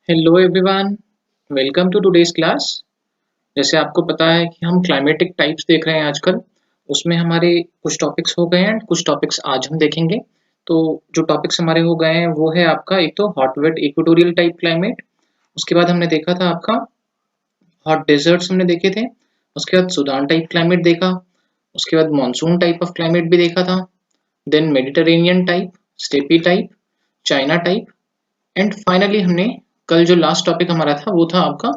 Hello everyone, welcome to today's class. जैसे आपको पता है कि हम क्लाइमेटिक टाइप्स देख रहे हैं आजकल। उसमें हमारे कुछ टॉपिक्स हो गए हैं, कुछ टॉपिक्स आज हम देखेंगे। तो जो टॉपिक्स हमारे हो गए हैं वो है आपका एक तो hot wet equatorial type climate. उसके बाद हमने देखा था आपका हॉट डेजर्ट्स हमने देखे थे। उसके बाद सूडान टाइप क्लाइमेट देखा। उसके बाद मॉनसून टाइप ऑफ क्लाइमेट भी देखा था। Then Mediterranean type, steppe type, China type, and finally हमने कल जो लास्ट टॉपिक हमारा था वो था आपका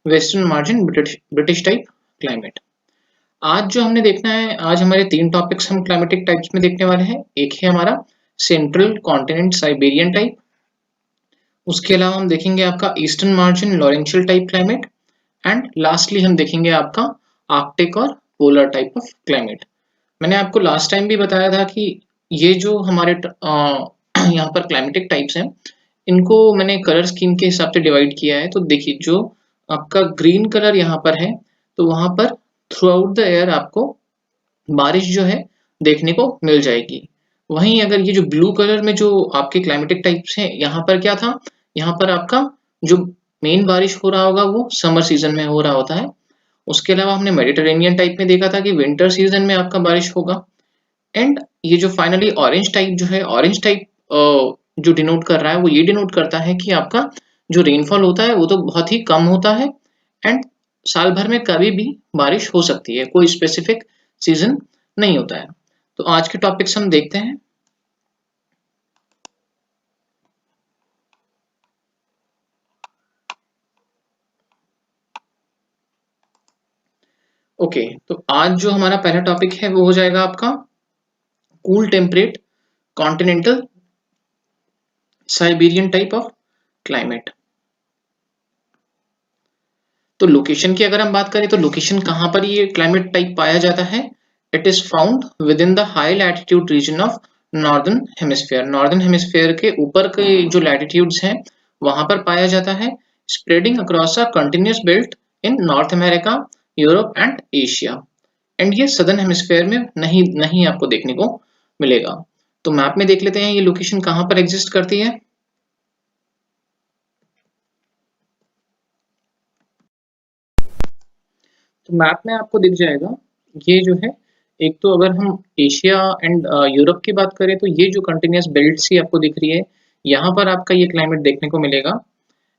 western margin British type climate. आज जो हमने देखना है, आज हमारे तीन टॉपिक्स हम क्लाइमेटिक टाइप्स में देखने वाले हैं। एक है हमारा सेंट्रल कॉन्टिनेंट साइबेरियन टाइप। उसके अलावा हम देखेंगे आपका eastern margin Laurentian type climate. And lastly हम देखेंगे आपका आर्कटिक और पोलर टाइप ऑफ क्लाइमेट। मैंने आपको लास्ट टाइम भी बताया था कि ये जो हमारे यहाँ पर क्लाइमेटिक टाइप्स हैं, इनको मैंने कलर स्कीम के हिसाब से डिवाइड किया है। तो देखिए, जो आपका ग्रीन कलर यहाँ पर है, तो वहां पर थ्रू आउट द एयर आपको बारिश जो है देखने को मिल जाएगी। वहीं अगर ये जो ब्लू कलर में जो आपके क्लाइमेटिक टाइप्स हैं, यहाँ पर क्या था, यहाँ पर आपका जो मेन बारिश हो रहा होगा वो समर सीजन में हो रहा होता है। उसके अलावा हमने मेडिटेरेनियन टाइप में देखा था कि विंटर सीजन में आपका बारिश होगा। एंड ये जो फाइनली ऑरेंज टाइप जो है, ऑरेंज टाइप जो डिनोट कर रहा है वो ये डिनोट करता है कि आपका जो रेनफॉल होता है वो तो बहुत ही कम होता है। एंड साल भर में कभी भी बारिश हो सकती है, कोई स्पेसिफिक सीजन नहीं होता है। तो आज के टॉपिक्स हम देखते हैं। ओके, तो आज जो हमारा पहला टॉपिक है वो हो जाएगा आपका cool temperate continental Siberian type of climate. तो लोकेशन की अगर हम बात करें तो लोकेशन कहाँ पर ये क्लाइमेट टाइप पाया जाता है? It is found within the high latitude region of northern hemisphere. Northern hemisphere के ऊपर के जो लैटिट्यूड्स हैं वहां पर पाया जाता है। Spreading across a continuous belt in north America, Europe and Asia. And ये सदर्न हेमिस्फेयर में नहीं नहीं आपको देखने को मिलेगा। तो मैप में देख लेते हैं ये लोकेशन कहाँ पर एग्जिस्ट करती है। तो मैप में आपको दिख जाएगा ये जो है, एक तो अगर हम एशिया एंड यूरोप की बात करें तो ये जो कंटिन्यूस बेल्ट सी आपको दिख रही है, यहाँ पर आपका ये क्लाइमेट देखने को मिलेगा।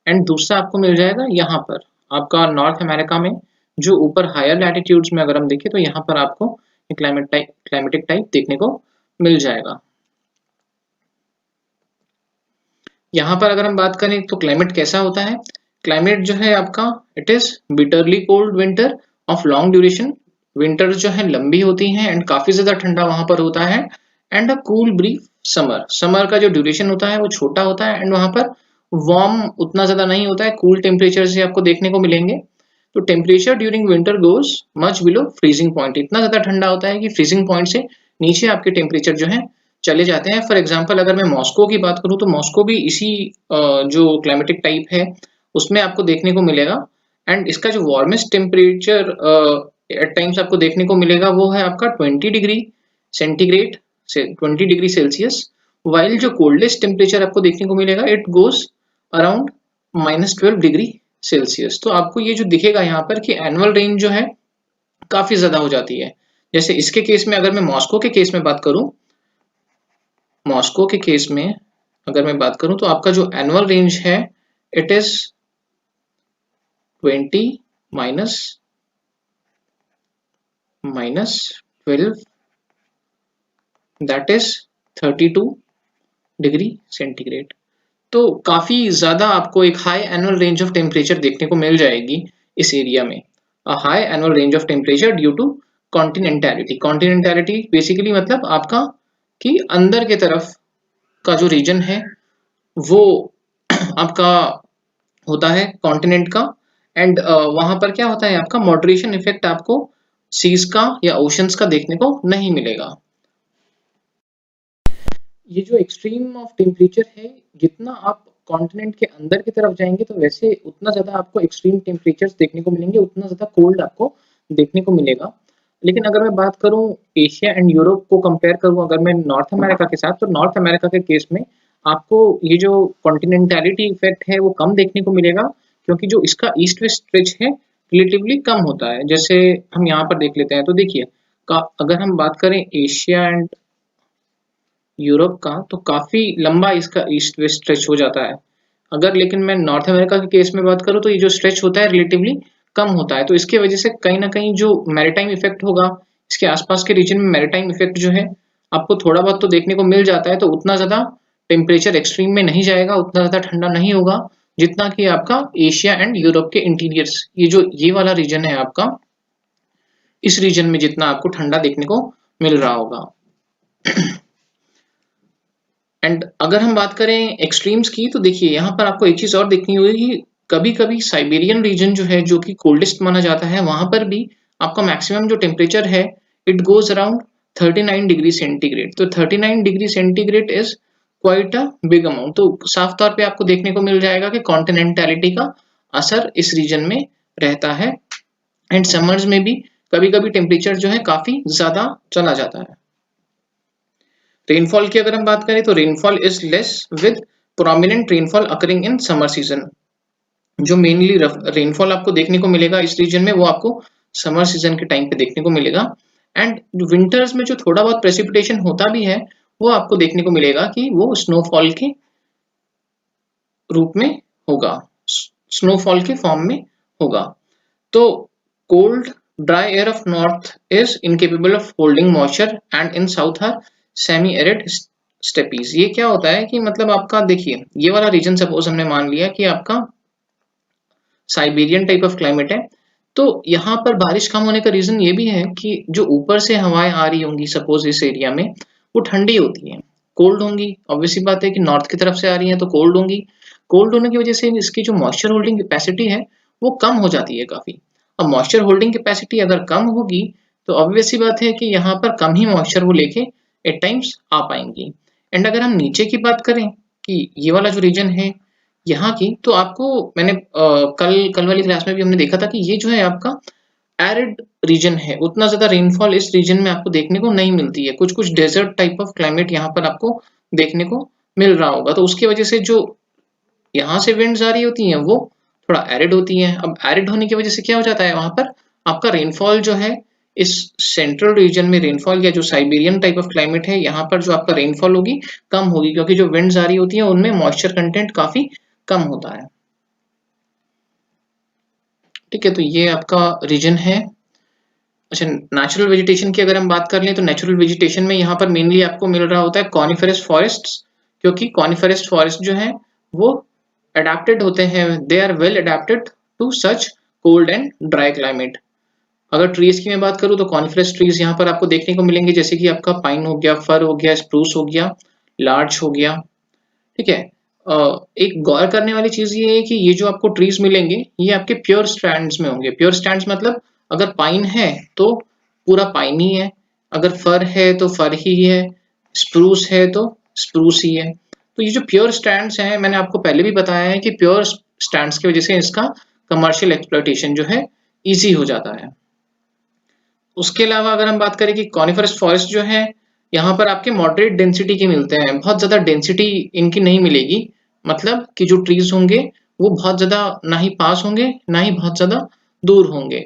एंड दूसरा आपको मिल जाएगा यहाँ पर आपका नॉर्थ अमेरिका में, जो ऊपर हायर लैटिट्यूड्स में अगर हम देखें तो यहाँ पर आपको ये क्लाइमेटिक टाइप देखने को मिल जाएगा। यहाँ पर अगर हम बात करें तो क्लाइमेट कैसा होता है, क्लाइमेट जो है आपका, it is bitterly cold winter of long duration. Winter जो है लंबी होती हैं एंड काफी ज्यादा ठंडा वहां पर होता है। And a cool brief summer, summer का जो ड्यूरेशन होता है वो छोटा होता है एंड वहां पर वार्म उतना ज्यादा नहीं होता है, कूल टेम्परेचर से आपको देखने को मिलेंगे। तो temperature during winter goes much below freezing point, इतना ज्यादा ठंडा होता है कि फ्रीजिंग पॉइंट से नीचे आपके टेम्परेचर जो है चले जाते हैं। फॉर एग्जाम्पल अगर मैं मॉस्को की बात करूँ तो मॉस्को भी इसी जो क्लाइमेटिक टाइप है उसमें आपको देखने को मिलेगा। एंड इसका जो वार्मेस्ट टेम्परेचर एट टाइम्स आपको देखने को मिलेगा वो है आपका 20 डिग्री सेंटीग्रेड से 20 डिग्री सेल्सियस। वाइल जो कोल्डेस्ट टेम्परेचर आपको देखने को मिलेगा it goes around -12 degree Celsius. तो आपको ये जो दिखेगा यहाँ पर कि एनुअल रेंज जो है काफी ज्यादा हो जाती है। जैसे इसके केस में अगर मैं मॉस्को के केस में बात करूं, मॉस्को के केस में अगर मैं बात करूं तो आपका जो एनुअल रेंज है it is 20 minus minus 12, that is 32 degree centigrade. तो काफी ज्यादा आपको एक high annual range of temperature देखने को मिल जाएगी इस एरिया में। A high annual range of temperature due to continentality. Continentality basically मतलब आपका कि अंदर के तरफ का जो रीजन है वो आपका होता है कॉन्टिनेंट का। एंड वहां पर क्या होता है, आपका मॉडरेशन इफेक्ट आपको सीज का या ओशंस का देखने को नहीं मिलेगा। ये जो एक्सट्रीम ऑफ टेम्परेचर है, जितना आप कॉन्टिनेंट के अंदर की तरफ जाएंगे तो वैसे उतना ज्यादा आपको एक्सट्रीम टेम्परेचर्स देखने को मिलेंगे, उतना ज्यादा कोल्ड आपको देखने को मिलेगा। लेकिन अगर मैं बात करूं एशिया एंड यूरोप को कंपेयर करूं अगर मैं नॉर्थ अमेरिका के साथ, तो नॉर्थ अमेरिका के केस में आपको ये जो कॉन्टिनेंटैलिटी इफेक्ट है वो कम देखने को मिलेगा, क्योंकि जो इसका ईस्ट वेस्ट स्ट्रेच है रिलेटिवली कम होता है। जैसे हम यहाँ पर देख लेते हैं तो देखिए, अगर हम बात करें एशिया एंड यूरोप का, तो काफी लंबा इसका ईस्ट वेस्ट स्ट्रेच हो जाता है। अगर लेकिन मैं नॉर्थ अमेरिका के केस में बात करूँ तो ये जो स्ट्रेच होता है रिलेटिवली कम होता है। तो इसके वजह से कहीं ना कहीं जो मैरीटाइम इफेक्ट होगा, इसके आसपास के रीजन में मैरीटाइम इफेक्ट जो है आपको थोड़ा बहुत तो देखने को मिल जाता है। तो उतना ज्यादा टेम्परेचर एक्सट्रीम में नहीं जाएगा, उतना ज्यादा ठंडा नहीं होगा जितना कि आपका एशिया एंड यूरोप के इंटीरियर्स, ये वाला रीजन है आपका, इस रीजन में जितना आपको ठंडा देखने को मिल रहा होगा। एंड अगर हम बात करें एक्सट्रीम्स की, तो देखिए यहाँ पर आपको एक चीज और देखनी होगी कि कभी कभी साइबेरियन रीजन जो है, जो कि कोल्डेस्ट माना जाता है, वहां पर भी आपका मैक्सिमम जो टेम्परेचर है it goes around 39 degree centigrade. तो 39 degree centigrade is quite a big amount. तो साफ तौर पे आपको देखने को मिल जाएगा कि कॉन्टिनेंटैलिटी का असर इस रीजन में रहता है। एंड समर्स में भी कभी कभी टेम्परेचर जो है काफी ज्यादा चला जाता है। रेनफॉल की अगर हम बात करें तो rainfall is less with prominent rainfall occurring in summer season. जो मेनली रेनफॉल आपको देखने को मिलेगा इस रीजन में, वो आपको समर सीजन के टाइम पे देखने को मिलेगा। एंड विंटर्स में जो थोड़ा बहुत प्रेसिपिटेशन होता भी है, वो आपको देखने को मिलेगा कि वो स्नोफॉल के रूप में होगा, स्नोफॉल के फॉर्म में होगा। तो cold dry air of north is incapable of holding moisture and in south are semi arid steppes. ये क्या होता है कि मतलब आपका देखिए, ये वाला रीजन सपोज हमने मान लिया कि आपका साइबेरियन टाइप ऑफ क्लाइमेट है, तो यहाँ पर बारिश कम होने का रीजन ये भी है कि जो ऊपर से हवाएं आ रही होंगी सपोज इस एरिया में, वो ठंडी होती हैं, कोल्ड होंगी। ऑब्वियसली बात है कि नॉर्थ की तरफ से आ रही हैं तो कोल्ड होंगी। कोल्ड होने की वजह से इसकी जो मॉइस्चर होल्डिंग कैपेसिटी है वो कम हो जाती है काफी। अब मॉइस्चर होल्डिंग कैपेसिटी अगर कम होगी तो ऑब्वियसली बात है कि यहाँ पर कम ही मॉइस्चर वो लेके एट टाइम्स आ पाएंगी। एंड अगर हम नीचे की बात करें कि ये वाला जो रीजन है यहाँ की, तो आपको मैंने कल कल वाली क्लास में भी हमने देखा था कि ये जो है आपका एरिड रीजन है, उतना ज्यादा रेनफॉल इस रीजन में आपको देखने को नहीं मिलती है। कुछ कुछ डेजर्ट टाइप ऑफ क्लाइमेट यहाँ पर आपको देखने को मिल रहा होगा। तो उसकी वजह से जो यहाँ से विंड्स आ रही होती हैं वो थोड़ा एरिड होती हैं। अब एरिड होने की वजह से क्या हो जाता है, वहां पर आपका रेनफॉल जो है इस सेंट्रल रीजन में रेनफॉल, या जो साइबेरियन टाइप ऑफ क्लाइमेट है यहाँ पर जो आपका रेनफॉल होगी कम होगी, क्योंकि जो विंड्स आ रही होती है उनमें मॉइस्चर कंटेंट काफी कम होता है। ठीक है, तो ये आपका रीजन है। अच्छा, नेचुरल वेजिटेशन की अगर हम बात कर लें तो नेचुरल वेजिटेशन में यहाँ पर मेनली आपको मिल रहा होता है कॉनिफेरस फॉरेस्ट्स, क्योंकि कॉनिफेरस फॉरेस्ट जो है वो अडेप्टेड होते हैं, they are well adapted to such cold and dry climate. अगर ट्रीज की मैं बात करूँ तो कॉनिफेरस ट्रीज यहाँ पर आपको देखने को मिलेंगे, जैसे कि आपका पाइन हो गया, फर हो गया, स्प्रूस हो गया, लार्च हो गया। ठीक है, एक गौर करने वाली चीज ये है कि ये जो आपको ट्रीज मिलेंगे ये आपके प्योर स्टैंड्स में होंगे। प्योर स्टैंड्स मतलब अगर पाइन है तो पूरा पाइन ही है, अगर फर है तो फर ही है, स्प्रूस है तो स्प्रूस ही है। तो ये जो प्योर स्टैंड्स हैं, मैंने आपको पहले भी बताया है कि प्योर स्टैंड्स की वजह से इसका कमर्शियल एक्सप्लॉयटेशन जो है इजी हो जाता है। उसके अलावा अगर हम बात करें कि कॉनिफरस फॉरेस्ट जो है यहाँ पर आपके मॉडरेट डेंसिटी के मिलते हैं, बहुत ज्यादा डेंसिटी इनकी नहीं मिलेगी। मतलब कि जो ट्रीज होंगे वो बहुत ज्यादा ना ही पास होंगे ना ही बहुत ज्यादा दूर होंगे।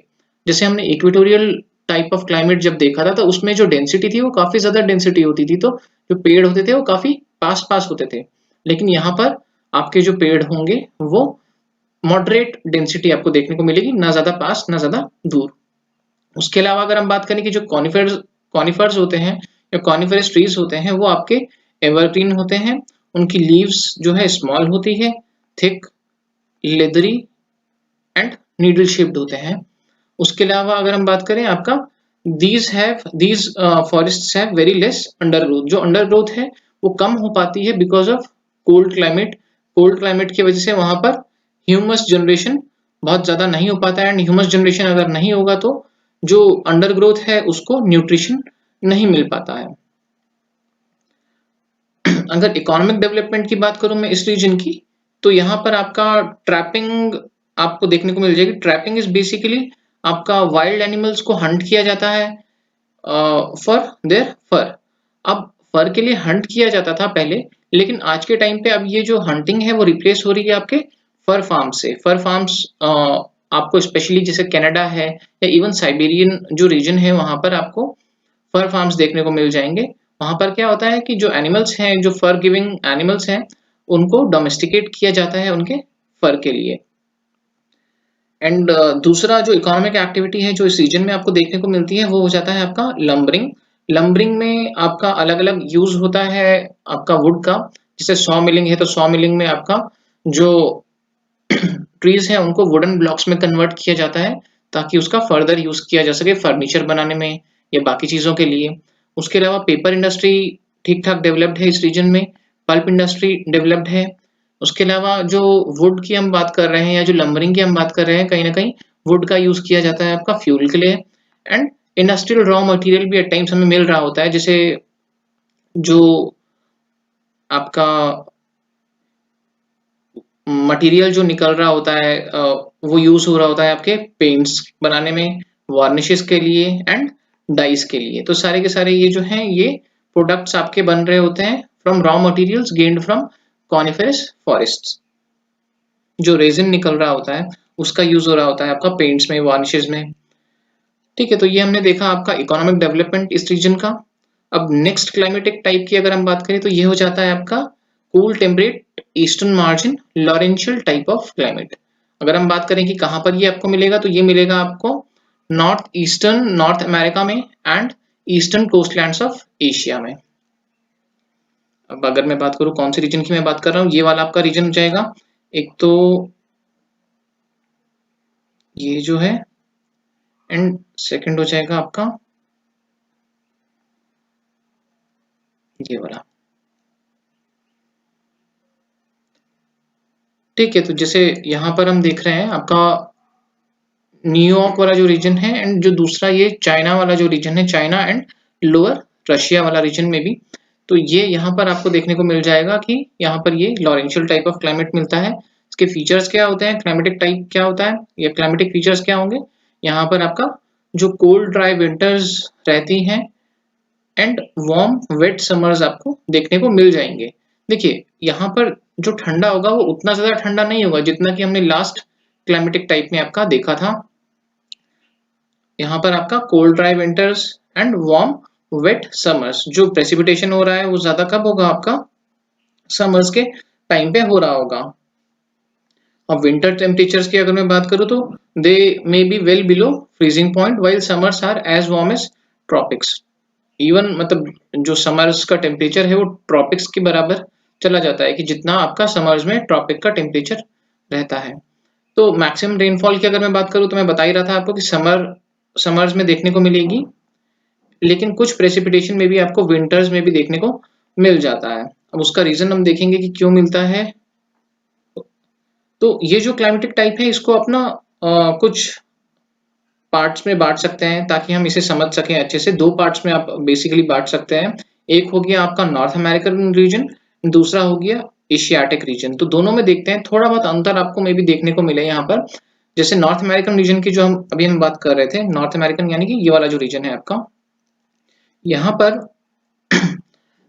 जैसे हमने इक्वेटोरियल टाइप ऑफ क्लाइमेट जब देखा था तो उसमें जो डेंसिटी थी वो काफी ज्यादा डेंसिटी होती थी, तो जो पेड़ होते थे वो काफी पास पास होते थे। लेकिन यहाँ पर आपके जो पेड़ होंगे वो मॉडरेट डेंसिटी आपको देखने को मिलेगी, ना ज्यादा पास ना ज्यादा दूर। उसके अलावा अगर हम बात करें कि जो कॉनिफर्स होते हैं या कॉनिफरस ट्रीज होते हैं वो आपके एवरग्रीन होते हैं। उनकी लीव्स जो है स्मॉल होती है, thick, leathery and needle shaped होते हैं। उसके अलावा अगर हम बात करें आपका these forests have very less undergrowth. जो अंडरग्रोथ है वो कम हो पाती है because of cold climate. Cold climate की वजह से वहां पर ह्यूमस जनरेशन बहुत ज्यादा नहीं हो पाता है, एंड ह्यूमस जनरेशन अगर नहीं होगा तो जो अंडरग्रोथ है उसको न्यूट्रिशन नहीं मिल पाता है। अगर इकोनॉमिक डेवलपमेंट की बात करूं मैं इस रीजन की, तो यहाँ पर आपका ट्रैपिंग आपको देखने को मिल जाएगी। ट्रैपिंग इज बेसिकली आपका वाइल्ड एनिमल्स को हंट किया जाता है फॉर देयर फर। अब फर के लिए हंट किया जाता था पहले, लेकिन आज के टाइम पे अब ये जो हंटिंग है वो रिप्लेस हो रही है आपके फर फार्म से। फर फार्म्स आपको स्पेशली जैसे कनाडा है या इवन साइबेरियन जो रीजन है वहां पर आपको फर फार्म्स देखने को मिल जाएंगे। वहां पर क्या होता है कि जो एनिमल्स हैं, जो फर गिविंग एनिमल्स हैं, उनको डोमेस्टिकेट किया जाता है उनके फर के लिए। एंड दूसरा जो इकोनॉमिक एक्टिविटी है जो इस रीजन में आपको देखने को मिलती है वो हो जाता है आपका लंबरिंग। लंबरिंग में आपका अलग अलग यूज होता है आपका वुड का। जैसे सॉ मिलिंग है तो सॉ मिलिंग में आपका जो ट्रीज हैं उनको वुडन ब्लॉक्स में कन्वर्ट किया जाता है ताकि उसका फर्दर यूज किया जा सके फर्नीचर बनाने में या बाकी चीजों के लिए। उसके अलावा पेपर इंडस्ट्री ठीक ठाक डेवलप्ड है इस रीजन में। पल्प इंडस्ट्री डेवलप्ड है। उसके अलावा जो वुड की हम बात कर रहे हैं या जो लंबरिंग की हम बात कर रहे हैं, कहीं ना कहीं वुड का यूज किया जाता है आपका फ्यूल के लिए। एंड इंडस्ट्रियल रॉ मटेरियल भी एट टाइम्स हमें मिल रहा होता है, जैसे जो आपका मटेरियल जो निकल रहा होता है वो यूज हो रहा होता है आपके पेंट्स बनाने में, वार्निशेस के लिए एंड डाइस के लिए। तो सारे के सारे ये जो हैं ये प्रोडक्ट्स आपके बन रहे होते हैं from raw materials gained from coniferous forests. जो रेजिन निकल रहा होता है उसका यूज हो रहा होता है आपका पेंट्स में, वार्निशेस में। ठीक है, तो ये हमने देखा आपका इकोनॉमिक डेवलपमेंट इस रीजन का। अब नेक्स्ट क्लाइमेटिक टाइप की अगर हम बात करें तो ये हो जाता है आपका cool temperate eastern margin Laurentian type of climate. अगर हम बात करें कि कहाँ पर ये आपको मिलेगा तो ये मिलेगा आपको नॉर्थ ईस्टर्न नॉर्थ अमेरिका में एंड ईस्टर्न कोस्टलैंड्स ऑफ एशिया में। अब अगर मैं बात करूं कौन से रीजन की मैं बात कर रहा हूँ, ये वाला आपका रीजन हो जाएगा। एक तो ये जो है एंड सेकंड हो जाएगा आपका ये वाला। ठीक है, तो जैसे यहाँ पर हम देख रहे हैं आपका न्यूयॉर्क वाला जो रीजन है एंड जो दूसरा ये चाइना वाला जो रीजन है, चाइना एंड लोअर रशिया वाला रीजन में भी। तो ये यहाँ पर आपको देखने को मिल जाएगा कि यहाँ पर ये लॉरेंशियल टाइप ऑफ क्लाइमेट मिलता है। इसके फीचर्स क्या होते हैं, क्लाइमेटिक टाइप क्या होता है या क्लाइमेटिक फीचर्स क्या होंगे, यहाँ पर आपका जो कोल्ड ड्राई विंटर्स रहती हैं एंड वार्म वेट समर्स आपको देखने को मिल जाएंगे। देखिए यहाँ पर जो ठंडा होगा वो उतना ज्यादा ठंडा नहीं होगा जितना कि हमने लास्ट क्लाइमेटिक टाइप में आपका देखा था। यहाँ पर आपका cold dry winters and warm wet summers. जो प्रेसिपिटेशन हो रहा है वो ज्यादा कब होगा आपका समर्स के टाइम पे हो रहा होगा। अब विंटर टेम्परेचर्स की अगर मैं बात करूँ तो they may be well below freezing point while summers are as warm as tropics. Even मतलब जो समर्स का टेम्परेचर है वो ट्रॉपिक्स के बराबर चला जाता है कि जितना आपका समर्स में ट्रॉपिक का टेम्परेचर रहता है। तो मैक्सिमम रेनफॉल की अगर मैं बात करूँ तो मैं बता ही रहा था आपको कि समर्स में देखने को मिलेगी, लेकिन कुछ प्रेसिपिटेशन में भी आपको विंटर्स में भी देखने को मिल जाता है। अब उसका रीजन हम देखेंगे कि क्यों मिलता है। तो ये जो क्लाइमेटिक टाइप है इसको अपना कुछ पार्ट्स में बांट सकते हैं ताकि हम इसे समझ सकें अच्छे से। दो पार्ट्स में आप बेसिकली बांट सकते हैं। एक हो गया आपका नॉर्थ अमेरिकन रीजन, दूसरा हो गया एशियाटिक रीजन। तो दोनों में देखते हैं, थोड़ा बहुत अंतर आपको में भी देखने को मिले यहाँ पर। जैसे नॉर्थ अमेरिकन रीजन की जो हम बात कर रहे थे, नॉर्थ अमेरिकन यानी कि ये वाला जो रीजन है आपका, यहाँ पर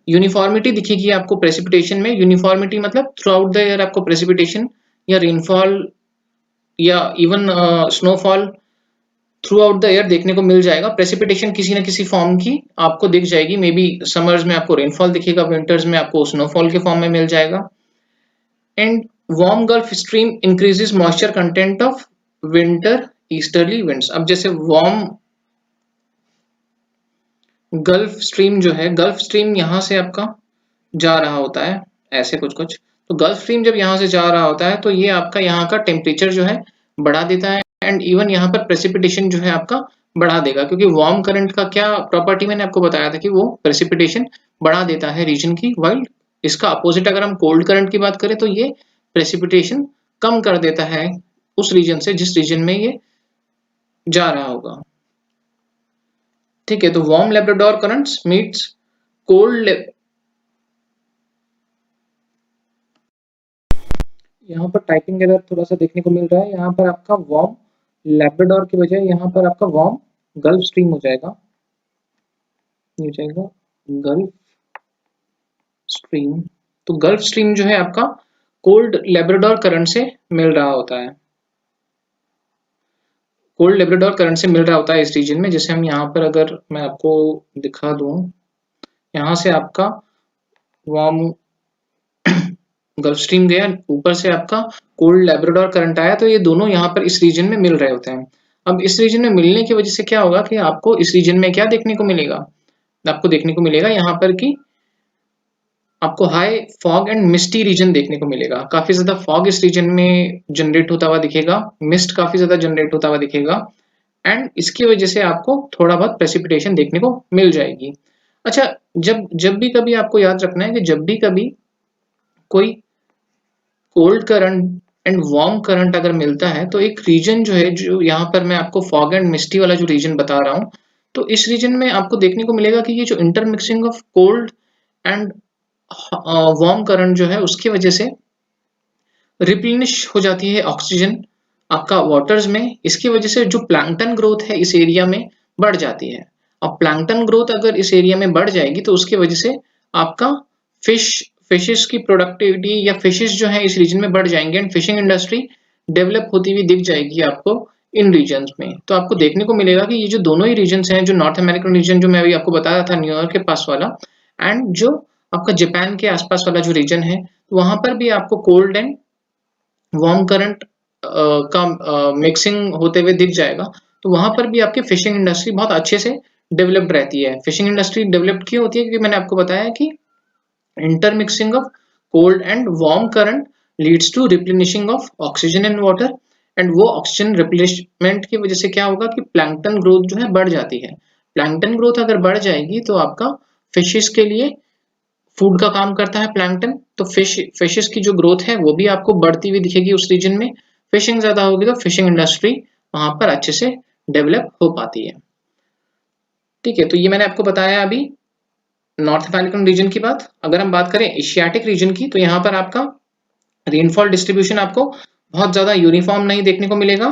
यूनिफॉर्मिटी दिखेगी आपको प्रेसिपिटेशन में। यूनिफॉर्मिटी मतलब थ्रू आउट द ईयर आपको प्रेसिपिटेशन या रेनफॉल या even snowfall through out the year देखने को मिल जाएगा। प्रेसिपिटेशन किसी न किसी फॉर्म की आपको दिख जाएगी। मे बी समर्स में आपको रेनफॉल दिखेगा, विंटर्स में आपको स्नोफॉल के फॉर्म में मिल जाएगा। And warm gulf stream increases moisture content of winter easterly winds. अब जैसे वार्म गल्फ स्ट्रीम जो है, गल्फ स्ट्रीम यहाँ से आपका जा रहा होता है ऐसे कुछ कुछ। तो गल्फ स्ट्रीम जब यहाँ से जा रहा होता है तो ये आपका यहाँ का टेम्परेचर जो है बढ़ा देता है एंड इवन यहाँ पर प्रेसिपिटेशन जो है आपका बढ़ा देगा, क्योंकि वार्म करंट का क्या प्रॉपर्टी मैंने आपको बताया था कि वो प्रेसिपिटेशन बढ़ा देता है रीजन की। वाइल इसका अपोजिट अगर हम कोल्ड करंट की बात करें तो ये प्रेसिपिटेशन कम कर देता है उस रीजन से जिस रीजन में ये जा रहा होगा। ठीक है, तो warm Labrador currents meets cold, यहाँ पर टाइपिंग एरर थोड़ा सा देखने को मिल रहा है। यहाँ पर आपका वार्म लैब्राडोर की बजाय यहाँ पर आपका वार्म गल्फ स्ट्रीम हो जाएगा, ये हो जाएगा गल्फ स्ट्रीम। तो गल्फ स्ट्रीम जो है आपका कोल्ड लेब्राडोर करंट से मिल रहा होता है, कोल्ड लेब्राडोर करंट से मिल रहा होता है इस रीजन में। जैसे हम यहाँ पर अगर मैं आपको दिखा दूं, यहाँ से आपका वार्म गल्फ स्ट्रीम गया, ऊपर से आपका कोल्ड लेब्राडोर करंट आया, तो ये दोनों यहाँ पर इस रीजन में मिल रहे होते हैं। अब इस रीजन में मिलने की वजह से क्या होगा कि आपको इस रीजन में क्या देखने को मिलेगा, आपको देखने को मिलेगा यहाँ पर कि आपको high fog and misty region देखने को मिलेगा। काफी ज्यादा फॉग इस रीजन में जनरेट होता हुआ दिखेगा, मिस्ट काफी ज्यादा जनरेट होता हुआ दिखेगा, एंड इसकी वजह से आपको थोड़ा बहुत प्रेसिपिटेशन देखने को मिल जाएगी। अच्छा, जब जब भी कभी आपको याद रखना है कि जब भी कभी कोई cold current and warm current अगर मिलता है, तो एक रीजन जो है, जो यहाँ पर मैं आपको फॉग एंड मिस्टी वाला जो रीजन बता रहा हूँ, तो इस रीजन में आपको देखने को मिलेगा कि ये जो intermixing of cold and warm current जो है, उसकी वजह से रिप्लेनिश हो जाती है ऑक्सीजन आपका वाटर्स में। इसकी वजह से जो प्लैंकटन ग्रोथ है इस एरिया में बढ़ जाती है। अब प्लैंकटन ग्रोथ अगर इस एरिया में बढ़ जाएगी तो उसकी वजह से आपका फिशेस की प्रोडक्टिविटी या फिशेस जो है इस रीजन में बढ़ जाएंगे, एंड फिशिंग इंडस्ट्री डेवलप होती हुई दिख जाएगी आपको इन रीजन्स में। तो आपको देखने को मिलेगा कि ये जो दोनों ही रीजन्स हैं, जो नॉर्थ अमेरिकन रीजन जो मैं अभी आपको बता रहा था न्यूयॉर्क के पास वाला, एंड जो आपका जापान के आसपास वाला जो रीजन है, वहां पर भी आपको कोल्ड एंड वार्म करंट का मिक्सिंग होते हुए दिख जाएगा। तो वहां पर भी आपकी फिशिंग इंडस्ट्री बहुत अच्छे से डेवलप्ड रहती है। फिशिंग इंडस्ट्री डेवलप्ड क्यों होती है? क्योंकि मैंने आपको बताया कि intermixing of cold and warm current leads to replenishing of oxygen and water, and वो ऑक्सीजन रिप्लेनिशमेंट की वजह से क्या होगा कि प्लैंकटन ग्रोथ जो है बढ़ जाती है। प्लैंकटन ग्रोथ अगर बढ़ जाएगी तो आपका फिशेस के लिए फूड का काम करता है प्लैंकटन, तो फिशेस की जो ग्रोथ है वो भी आपको बढ़ती हुई दिखेगी उस रीजन में। फिशिंग ज्यादा होगी तो फिशिंग इंडस्ट्री वहां पर अच्छे से डेवलप हो पाती है। ठीक है, तो ये मैंने आपको बताया अभी नॉर्थ अमेरिकन रीजन की बात। अगर हम बात करें एशियाटिक रीजन की, तो यहाँ पर आपका रेनफॉल डिस्ट्रीब्यूशन आपको बहुत ज्यादा यूनिफॉर्म नहीं देखने को मिलेगा।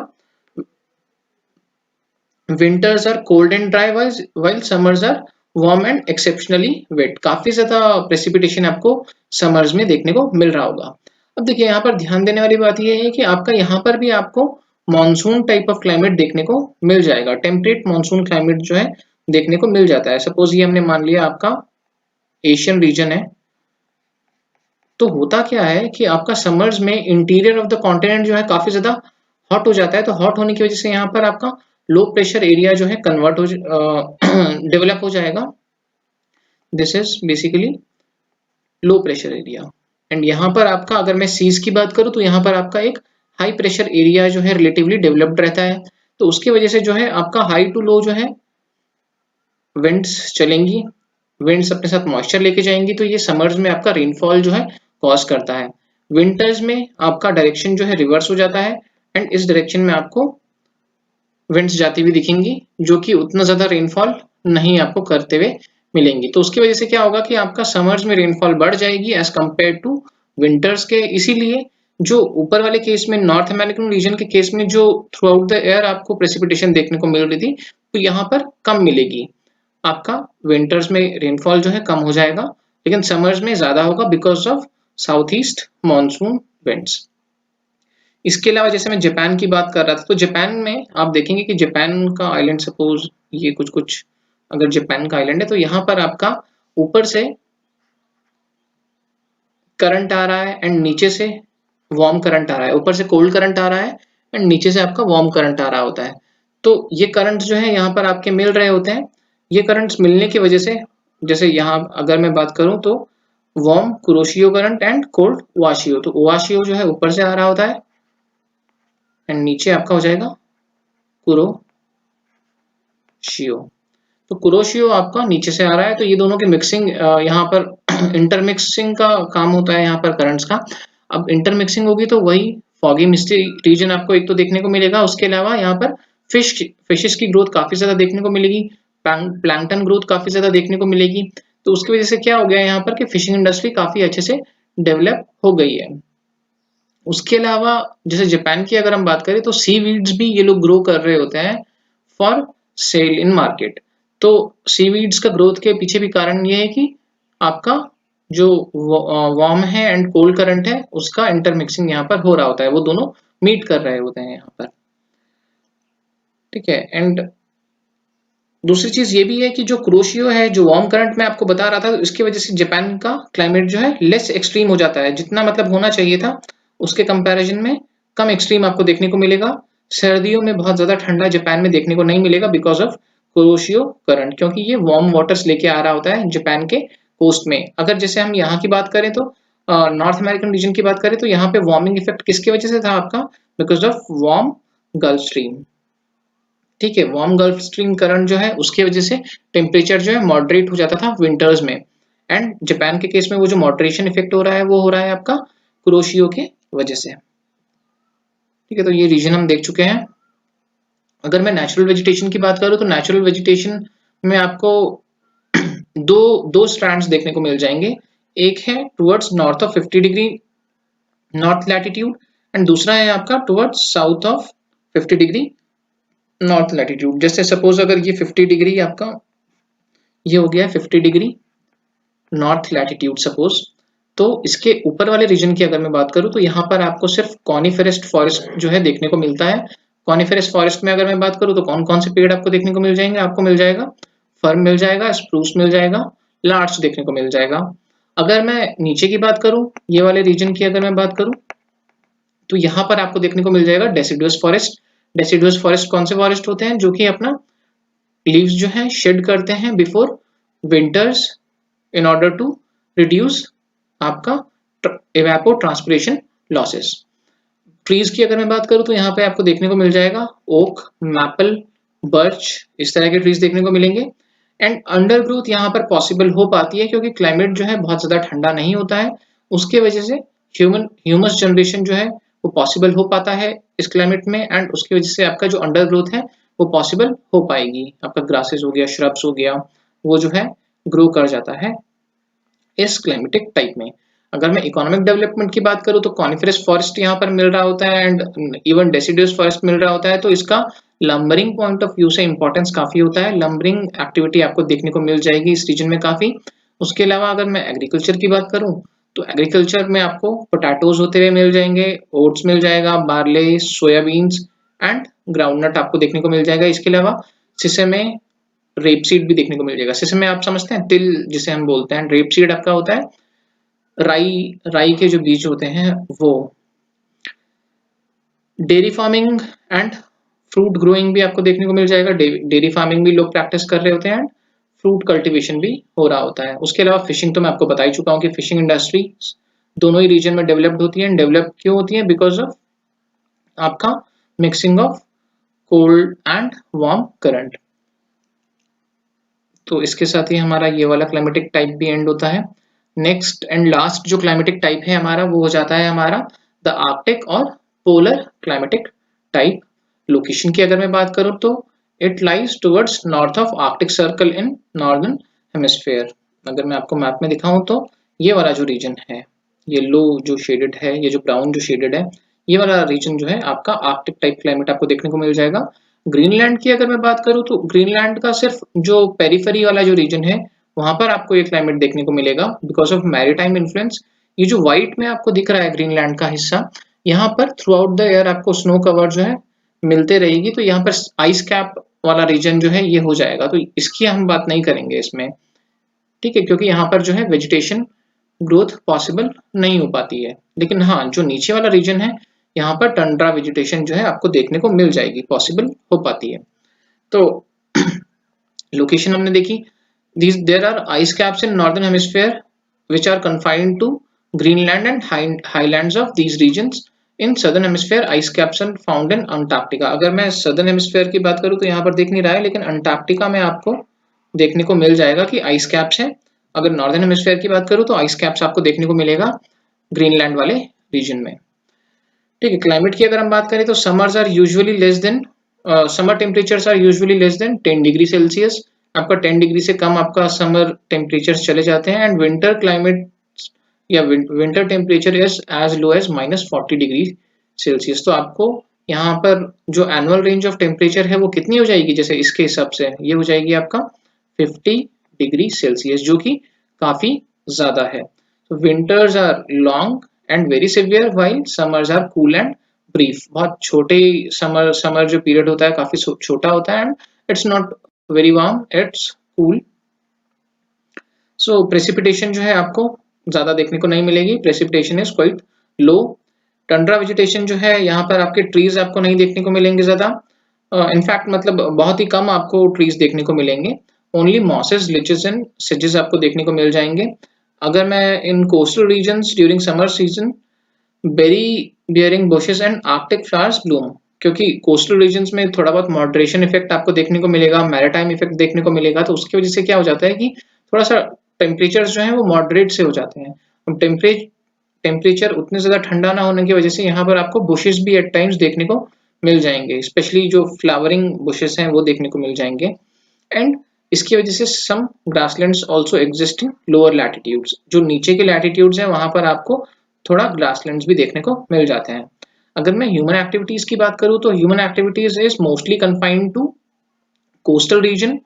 Winters are cold and dry while summers are warm and exceptionally wet. काफी ज्यादा प्रेसिपिटेशन आपको समर्स में देखने को मिल रहा होगा। अब देखिए, यहाँ पर ध्यान देने वाली बात यह है कि आपका यहाँ पर भी आपको मॉनसून टाइप ऑफ क्लाइमेट देखने को मिल जाएगा। टेम्परेट मॉनसून क्लाइमेट जो है देखने को मिल जाता है। सपोज ये हमने मान लिया आपका एशियन रीजन है, तो होता क्या है कि आपका समर्स में इंटीरियर ऑफ द कॉन्टिनेंट जो है काफी ज्यादा हॉट हो जाता है। तो हॉट होने की वजह से यहाँ पर आपका लो प्रेशर एरिया जो है कन्वर्ट हो डेवलप हो जाएगा। This is basically low pressure area. And यहाँ पर आपका, अगर मैं सीज की बात करूँ, तो यहाँ पर आपका एक हाई प्रेशर एरिया जो है रिलेटिवली डेवलप्ड रहता है। तो उसकी वजह से जो है आपका हाई टू लो जो है विंड्स चलेंगी, विंड्स अपने साथ मॉइस्चर लेके जाएंगी, तो ये समर्स में आपका रेनफॉल जो है कॉज करता है। विंटर्स में आपका डायरेक्शन जो है रिवर्स हो जाता है, एंड इस डायरेक्शन में आपको विंड्स जाती हुई दिखेंगी, जो कि उतना ज्यादा रेनफॉल नहीं आपको करते हुए मिलेंगी। तो उसकी वजह से क्या होगा कि आपका समर्स में रेनफॉल बढ़ जाएगी एज कंपेयर टू विंटर्स के। इसीलिए जो ऊपर वाले केस में, नॉर्थ अमेरिकन रीजन के केस में, जो थ्रू आउट द ईयर आपको प्रेसिपिटेशन देखने को मिल रही थी, तो यहाँ पर कम मिलेगी। आपका विंटर्स में रेनफॉल जो है कम हो जाएगा, लेकिन समर्स में ज्यादा होगा because of south east monsoon winds. इसके अलावा जैसे मैं जापान की बात कर रहा था, तो जापान में आप देखेंगे कि जापान का आइलैंड, सपोज ये कुछ अगर जापान का आइलैंड है, तो यहाँ पर आपका ऊपर से करंट आ रहा है एंड नीचे से वार्म करंट आ रहा है। ऊपर से कोल्ड करंट आ रहा है एंड नीचे से आपका वार्म करंट आ रहा होता है। तो ये करंट जो है यहाँ पर आपके मिल रहे होते हैं। ये करंट्स मिलने की वजह से, जैसे यहाँ अगर मैं बात करूं, तो warm Kuroshio current and cold Oyashio. तो ओवाशियो जो है ऊपर से आ रहा होता है एंड नीचे आपका हो जाएगा कुरोशियो। तो कुरोशियो आपका नीचे से आ रहा है, तो ये दोनों की मिक्सिंग यहाँ पर इंटरमिक्सिंग का काम होता है यहाँ पर करंट्स का। अब इंटरमिक्सिंग होगी तो वही फॉगी मिस्टी रीजन आपको एक तो देखने को मिलेगा। उसके अलावा यहाँ पर फिशेस की ग्रोथ काफी ज्यादा देखने को मिलेगी, प्लैंकटन ग्रोथ काफी ज्यादा देखने को मिलेगी। तो उसकी वजह से क्या हो गया यहाँ पर कि फिशिंग इंडस्ट्री काफी अच्छे से डेवलप हो गई है। उसके अलावा जैसे जापान की अगर हम बात करें, तो सी वीड्स भी ये लोग ग्रो कर रहे होते हैं फॉर सेल इन मार्केट। तो सी वीड्स का ग्रोथ के पीछे भी कारण ये है कि आपका जो वार्म है एंड कोल्ड करंट है उसका इंटरमिक्सिंग यहाँ पर हो रहा होता है, वो दोनों मीट कर रहे होते हैं यहाँ पर, ठीक है। एंड दूसरी चीज ये भी है कि जो कुरोशियो है, जो वार्म करंट मैं आपको बता रहा था, तो इसकी वजह से जापान का क्लाइमेट जो है लेस एक्सट्रीम हो जाता है, जितना मतलब होना चाहिए था उसके कंपैरिजन में कम एक्सट्रीम आपको देखने को मिलेगा। सर्दियों में बहुत ज्यादा ठंडा जापान में देखने को नहीं मिलेगा बिकॉज ऑफ कुरोशियो करंट, क्योंकि ये वार्म वाटर्स लेके आ रहा होता है जापान के कोस्ट में। अगर जैसे हम यहाँ की बात करें तो नॉर्थ अमेरिकन रीजन की बात करें तो यहाँ पे वार्मिंग इफेक्ट किसकी वजह से था आपका, because of warm gulf stream, ठीक है। वार्म गल्फ स्ट्रीम करंट जो है उसकी वजह से टेम्परेचर जो है मॉडरेट हो जाता था विंटर्स में, एंड जापान के केस में वो जो मॉडरेशन इफेक्ट हो रहा है वो हो रहा है आपका कुरोशियो के वजह से, ठीक है। तो ये रीजन हम देख चुके हैं। अगर मैं नेचुरल वेजिटेशन की बात करूं तो नेचुरल वेजिटेशन में आपको दो दो स्ट्रैंड्स देखने को मिल जाएंगे। एक है towards north of 50 degree north latitude and दूसरा है आपका towards south of 50 degree north latitude. जैसे सपोज अगर ये 50 डिग्री आपका, ये हो गया 50 डिग्री नॉर्थ लैटिट्यूड सपोज, तो इसके ऊपर वाले रीजन की अगर मैं बात करूं तो यहाँ पर आपको सिर्फ कॉनिफेरस फॉरेस्ट जो है देखने को मिलता है। कॉनिफेरस फॉरेस्ट में अगर मैं बात करूं तो कौन कौन से पेड़ आपको देखने को मिल जाएंगे, आपको मिल जाएगा फर्न मिल जाएगा, स्प्रूस मिल जाएगा, लार्च देखने को मिल जाएगा। अगर मैं नीचे की बात करूं, ये वाले रीजन की अगर मैं बात करूं तो यहाँ पर आपको देखने को मिल जाएगा डेसिडुअस फॉरेस्ट। डेसिडुअस फॉरेस्ट कौन से फॉरेस्ट होते हैं, जो कि अपना लीव्स जो है शेड करते हैं before winters in order to reduce आपका इवेपो ट्रांसपिरेशन लॉसेस। ट्रीज की अगर मैं बात करूं तो यहाँ पे आपको देखने को मिल जाएगा ओक, मैपल, बर्च, इस तरह के ट्रीज देखने को मिलेंगे। एंड अंडर ग्रोथ यहाँ पर पॉसिबल हो पाती है क्योंकि क्लाइमेट जो है बहुत ज्यादा ठंडा नहीं होता है, उसके वजह से ह्यूमस जनरेशन जो है वो पॉसिबल हो पाता है इस क्लाइमेट में, एंड उसकी वजह से आपका जो अंडर ग्रोथ है वो पॉसिबल हो पाएगी। आपका ग्रासेस हो गया, श्रब्स हो गया, वो जो है ग्रो कर जाता है इस क्लाइमेटिक टाइप में। अगर मैं इकोनॉमिक डेवलपमेंट की बात करूं तो कॉनिफेरस फॉरेस्ट यहाँ पर मिल रहा होता है एंड इवन डेसिडुअस फॉरेस्ट मिल रहा होता है, तो इसका लंबरिंग पॉइंट ऑफ व्यू से इंपॉर्टेंस काफी होता है। लंबरिंग एक्टिविटी आपको देखने को मिल जाएगी इस रीजन में काफी। उसके अलावा अगर मैं एग्रीकल्चर की बात करूं तो एग्रीकल्चर में आपको पोटैटोज होते हुए मिल जाएंगे, ओट्स मिल जाएगा, बार्ले, सोयाबीन्स एंड ग्राउंडनट आपको देखने को मिल जाएगा। इसके अलावा सिसमे, रेपसीड भी देखने को मिल जाएगा। सिसमे आप समझते हैं, तिल जिसे हम बोलते हैं, रेपसीड आपका होता है राई, राई के जो बीज होते हैं वो। Dairy farming and fruit growing भी आपको देखने को मिल जाएगा। डेयरी फार्मिंग भी लोग प्रैक्टिस कर रहे होते हैं एंड फ्रूट कल्टीवेशन भी हो रहा होता है। उसके अलावा फिशिंग तो मैं आपको बता ही चुका हूँ कि फिशिंग इंडस्ट्री दोनों ही रीजन में डेवलप्ड होती है। डेवलप क्यों होती है, बिकॉज ऑफ आपका mixing of cold and warm current. तो इसके साथ ही हमारा ये वाला क्लाइमेटिक टाइप भी एंड होता है। नेक्स्ट एंड लास्ट जो क्लाइमेटिक टाइप है हमारा वो हो जाता है हमारा द आर्कटिक और पोलर क्लाइमेटिक टाइप। लोकेशन की अगर मैं बात करूं तो it lies towards north of Arctic circle in northern hemisphere. अगर मैं आपको मैप में दिखाऊं तो ये वाला जो रीजन है, येलो जो शेडेड है, ये जो ब्राउन जो शेडेड है, ये वाला रीजन जो है आपका आर्कटिक टाइप क्लाइमेट आपको देखने को मिल जाएगा। ग्रीनलैंड की अगर मैं बात करूं तो ग्रीनलैंड का सिर्फ जो पेरिफेरी वाला जो रीजन है वहां पर आपको ये क्लाइमेट देखने को मिलेगा बिकॉज ऑफ मैरीटाइम इन्फ्लुएंस। ये जो व्हाइट में आपको दिख रहा है ग्रीनलैंड का हिस्सा, यहाँ पर थ्रू आउट द ईयर आपको स्नो कवर जो है मिलते रहेगी, तो यहाँ पर आइस कैप वाला रीजन जो है ये हो जाएगा, तो इसकी हम बात नहीं करेंगे इसमें, ठीक है, क्योंकि यहाँ पर जो है वेजिटेशन ग्रोथ पॉसिबल नहीं हो पाती है। लेकिन हाँ, जो नीचे वाला रीजन है यहाँ पर टंड्रा वेजिटेशन जो है आपको देखने को मिल जाएगी, पॉसिबल हो पाती है। तो लोकेशन हमने देखी, there are ice caps in northern hemisphere which are confined to Greenland and highlands of these regions. In southern hemisphere ice caps are found in Antarctica. अगर मैं southern hemisphere की बात करूँ तो यहाँ पर दिख नहीं रहा है, लेकिन अंटार्कटिका में आपको देखने को मिल जाएगा कि आइस कैप्स है। अगर नॉर्दर्न हेमिस्फीयर की बात करूँ तो आइस कैप्स आपको देखने को मिलेगा ग्रीनलैंड वाले रीजन में, ठीक है। क्लाइमेट की अगर हम बात करें तो summers are usually less than summer temperatures are usually less than 10 degree Celsius. आपका 10 डिग्री से कम आपका समर टेम्परेचर्स चले जाते हैं एंड विंटर क्लाइमेट या winter temperature is as low as -40 degree Celsius. तो आपको यहाँ पर जो एनुअल रेंज ऑफ टेम्परेचर है वो कितनी हो जाएगी, जैसे इसके हिसाब से ये हो जाएगी आपका 50 डिग्री सेल्सियस, जो कि काफी ज्यादा है। Winters are long and very severe while summers are cool and brief. बहुत छोटे समर जो पीरियड होता है काफी छोटा होता है and it's not very warm, it's cool. So precipitation जो है आपको ज्यादा देखने को नहीं मिलेगी, precipitation is quite low. Tundra vegetation जो है यहाँ पर आपके ट्रीज आपको नहीं देखने को मिलेंगे ज्यादा, इनफैक्ट मतलब बहुत ही कम आपको ट्रीज देखने को मिलेंगे। ओनली मॉसेस, लिचेस एंड सिजेस आपको देखने को मिल जाएंगे। अगर मैं in coastal regions during summer season berry bearing bushes and arctic flowers bloom, क्योंकि कोस्टल रीजन्स में थोड़ा बहुत मॉडरेशन इफेक्ट आपको देखने को मिलेगा, मैरिटाइम इफेक्ट देखने को मिलेगा, तो उसकी वजह से क्या हो जाता है कि थोड़ा सा टेम्परेचर जो है वो मॉडरेट से हो जाते हैं। टेम्परेचर उतने ज्यादा ठंडा ना होने की वजह से यहाँ पर आपको बुशेस भी एट टाइम्स देखने को मिल जाएंगे, स्पेशली जो फ्लावरिंग बुशेस हैं वो देखने को मिल जाएंगे। एंड इसकी वजह से some grasslands also exist in lower latitudes, जो नीचे के लैटिट्यूड्स हैं वहां पर आपको थोड़ा ग्रासलैंड्स भी देखने को मिल जाते हैं। अगर मैं ह्यूमन एक्टिविटीज की बात करूं तो human activities is mostly confined to coastal region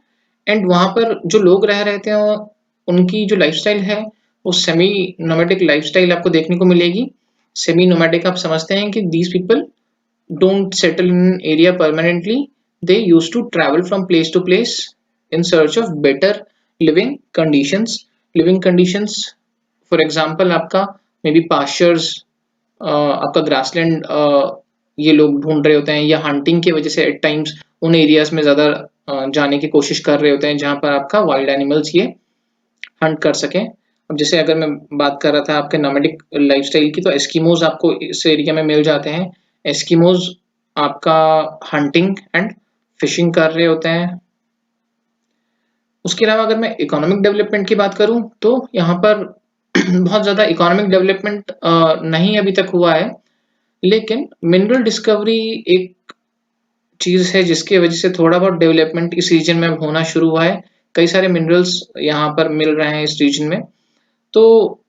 and वहां पर जो लोग रह रहे थे उनकी जो लाइफस्टाइल है वो सेमी नोमैडिक लाइफस्टाइल आपको देखने को मिलेगी। सेमी नोमैडिक आप समझते हैं कि these people don't settle in an area permanently, they used to travel from place to place in search of better living conditions for example आपका मे बी pastures, आपका ग्रासलैंड ये लोग ढूंढ रहे होते हैं, या हंटिंग की वजह से एट टाइम्स उन एरियाज में ज्यादा जाने की कोशिश कर रहे होते हैं जहां पर आपका वाइल्ड एनिमल्स ये हंट कर सकें। अब जैसे अगर मैं बात कर रहा था आपके नोमैडिक लाइफस्टाइल की, तो एस्किमोज आपको इस एरिया में मिल जाते हैं। एस्किमोज आपका हंटिंग एंड फिशिंग कर रहे होते हैं। उसके अलावा अगर मैं इकोनॉमिक डेवलपमेंट की बात करूं तो यहाँ पर बहुत ज्यादा इकोनॉमिक डेवलपमेंट नहीं अभी तक हुआ है, लेकिन मिनरल डिस्कवरी एक चीज है जिसकी वजह से थोड़ा बहुत डेवलपमेंट इस रीजन में होना शुरू हुआ है। कई सारे मिनरल्स यहाँ पर मिल रहे हैं इस रीजन में, तो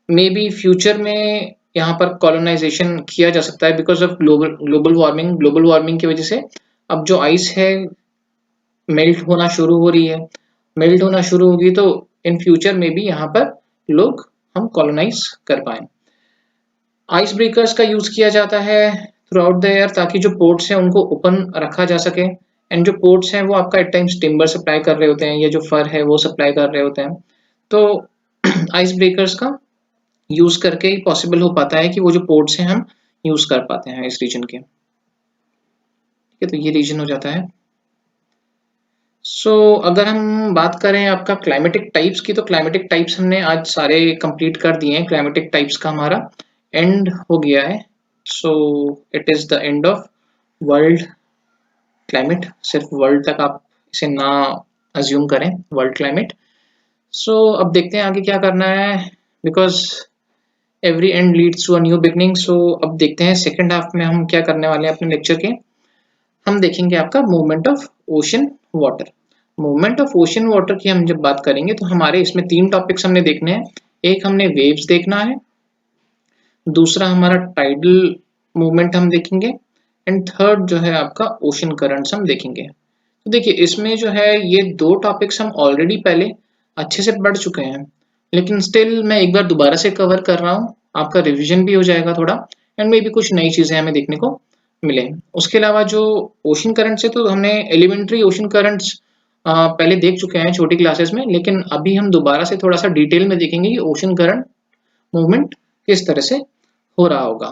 मे बी फ्यूचर में यहाँ पर कॉलोनाइजेशन किया जा सकता है बिकॉज ऑफ ग्लोबल वार्मिंग की वजह से अब जो आइस है मेल्ट होना शुरू हो रही है। मेल्ट होना शुरू होगी तो इन फ्यूचर में भी यहाँ पर लोग हम कॉलोनाइज कर पाए। आइस ब्रेकर्स का यूज किया जाता है थ्रू आउट द ईयर ताकि जो पोर्ट्स हैं उनको ओपन रखा जा सके, एंड जो पोर्ट्स हैं वो आपका एट टाइम्स टिम्बर सप्लाई कर रहे होते हैं या जो फर है वो सप्लाई कर रहे होते हैं, तो आइस ब्रेकर्स का यूज करके ही पॉसिबल हो पाता है कि वो जो पोर्ट्स हैं हम यूज कर पाते हैं इस रीजन के। ठीक है, तो ये रीजन हो जाता है। अगर हम बात करें आपका क्लाइमेटिक टाइप्स की, तो क्लाइमेटिक टाइप्स हमने आज सारे कंप्लीट कर दिए हैं। क्लाइमेटिक टाइप्स का हमारा एंड हो गया है। It is the end of world climate. सिर्फ वर्ल्ड तक आप इसे ना अज्यूम करें, वर्ल्ड क्लाइमेट। अब देखते हैं आगे क्या करना है, because every end leads to a new beginning. अब देखते हैं सेकेंड हाफ में हम क्या करने वाले हैं अपने लेक्चर के। हम देखेंगे आपका movement of ocean water. Movement of ocean water की हम जब बात करेंगे तो हमारे इसमें 3 टॉपिक्स हमने देखने हैं। एक हमने वेव्स देखना है, दूसरा हमारा टाइडल मूवमेंट हम देखेंगे, एंड थर्ड जो है आपका ओशन करंट्स हम देखेंगे। तो देखिए इसमें जो है ये 2 टॉपिक्स हम ऑलरेडी पहले अच्छे से पढ़ चुके हैं, लेकिन स्टिल मैं एक बार दोबारा से कवर कर रहा हूँ, आपका रिविजन भी हो जाएगा थोड़ा, एंड मे भी कुछ नई चीजें हमें देखने को मिले। उसके अलावा जो ओशन करंट्स है तो हमने एलिमेंट्री ओशन करंट्स पहले देख चुके हैं छोटी क्लासेस में, लेकिन अभी हम दोबारा से थोड़ा सा डिटेल में देखेंगे कि ओशन करंट मूवमेंट किस तरह से हो रहा होगा।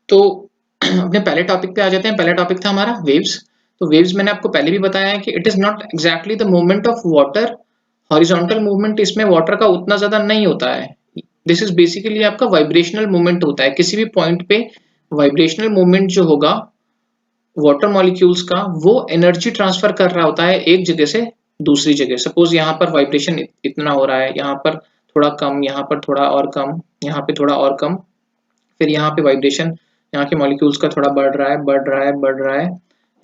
तो अपने पहले टॉपिक पे आ जाते हैं। पहला टॉपिक था हमारा वेव्स। तो वेव्स मैंने आपको पहले भी बताया है कि it is not exactly the movement of water. Horizontal movement इसमें वाटर का उतना ज्यादा नहीं होता है। दिस इज बेसिकली आपका वाइब्रेशनल मूवमेंट होता है। किसी भी पॉइंट पे वाइब्रेशनल मूवमेंट जो होगा वाटर मॉलिक्यूल्स का, वो एनर्जी ट्रांसफर कर रहा होता है एक जगह से दूसरी जगह। सपोज यहाँ पर वाइब्रेशन इतना हो रहा है, यहाँ पर थोड़ा कम, यहाँ पर थोड़ा और कम, यहाँ पे थोड़ा और कम, फिर यहाँ पे वाइब्रेशन यहाँ के मॉलिक्यूल्स का थोड़ा बढ़ रहा है, बढ़ रहा है, बढ़ रहा है,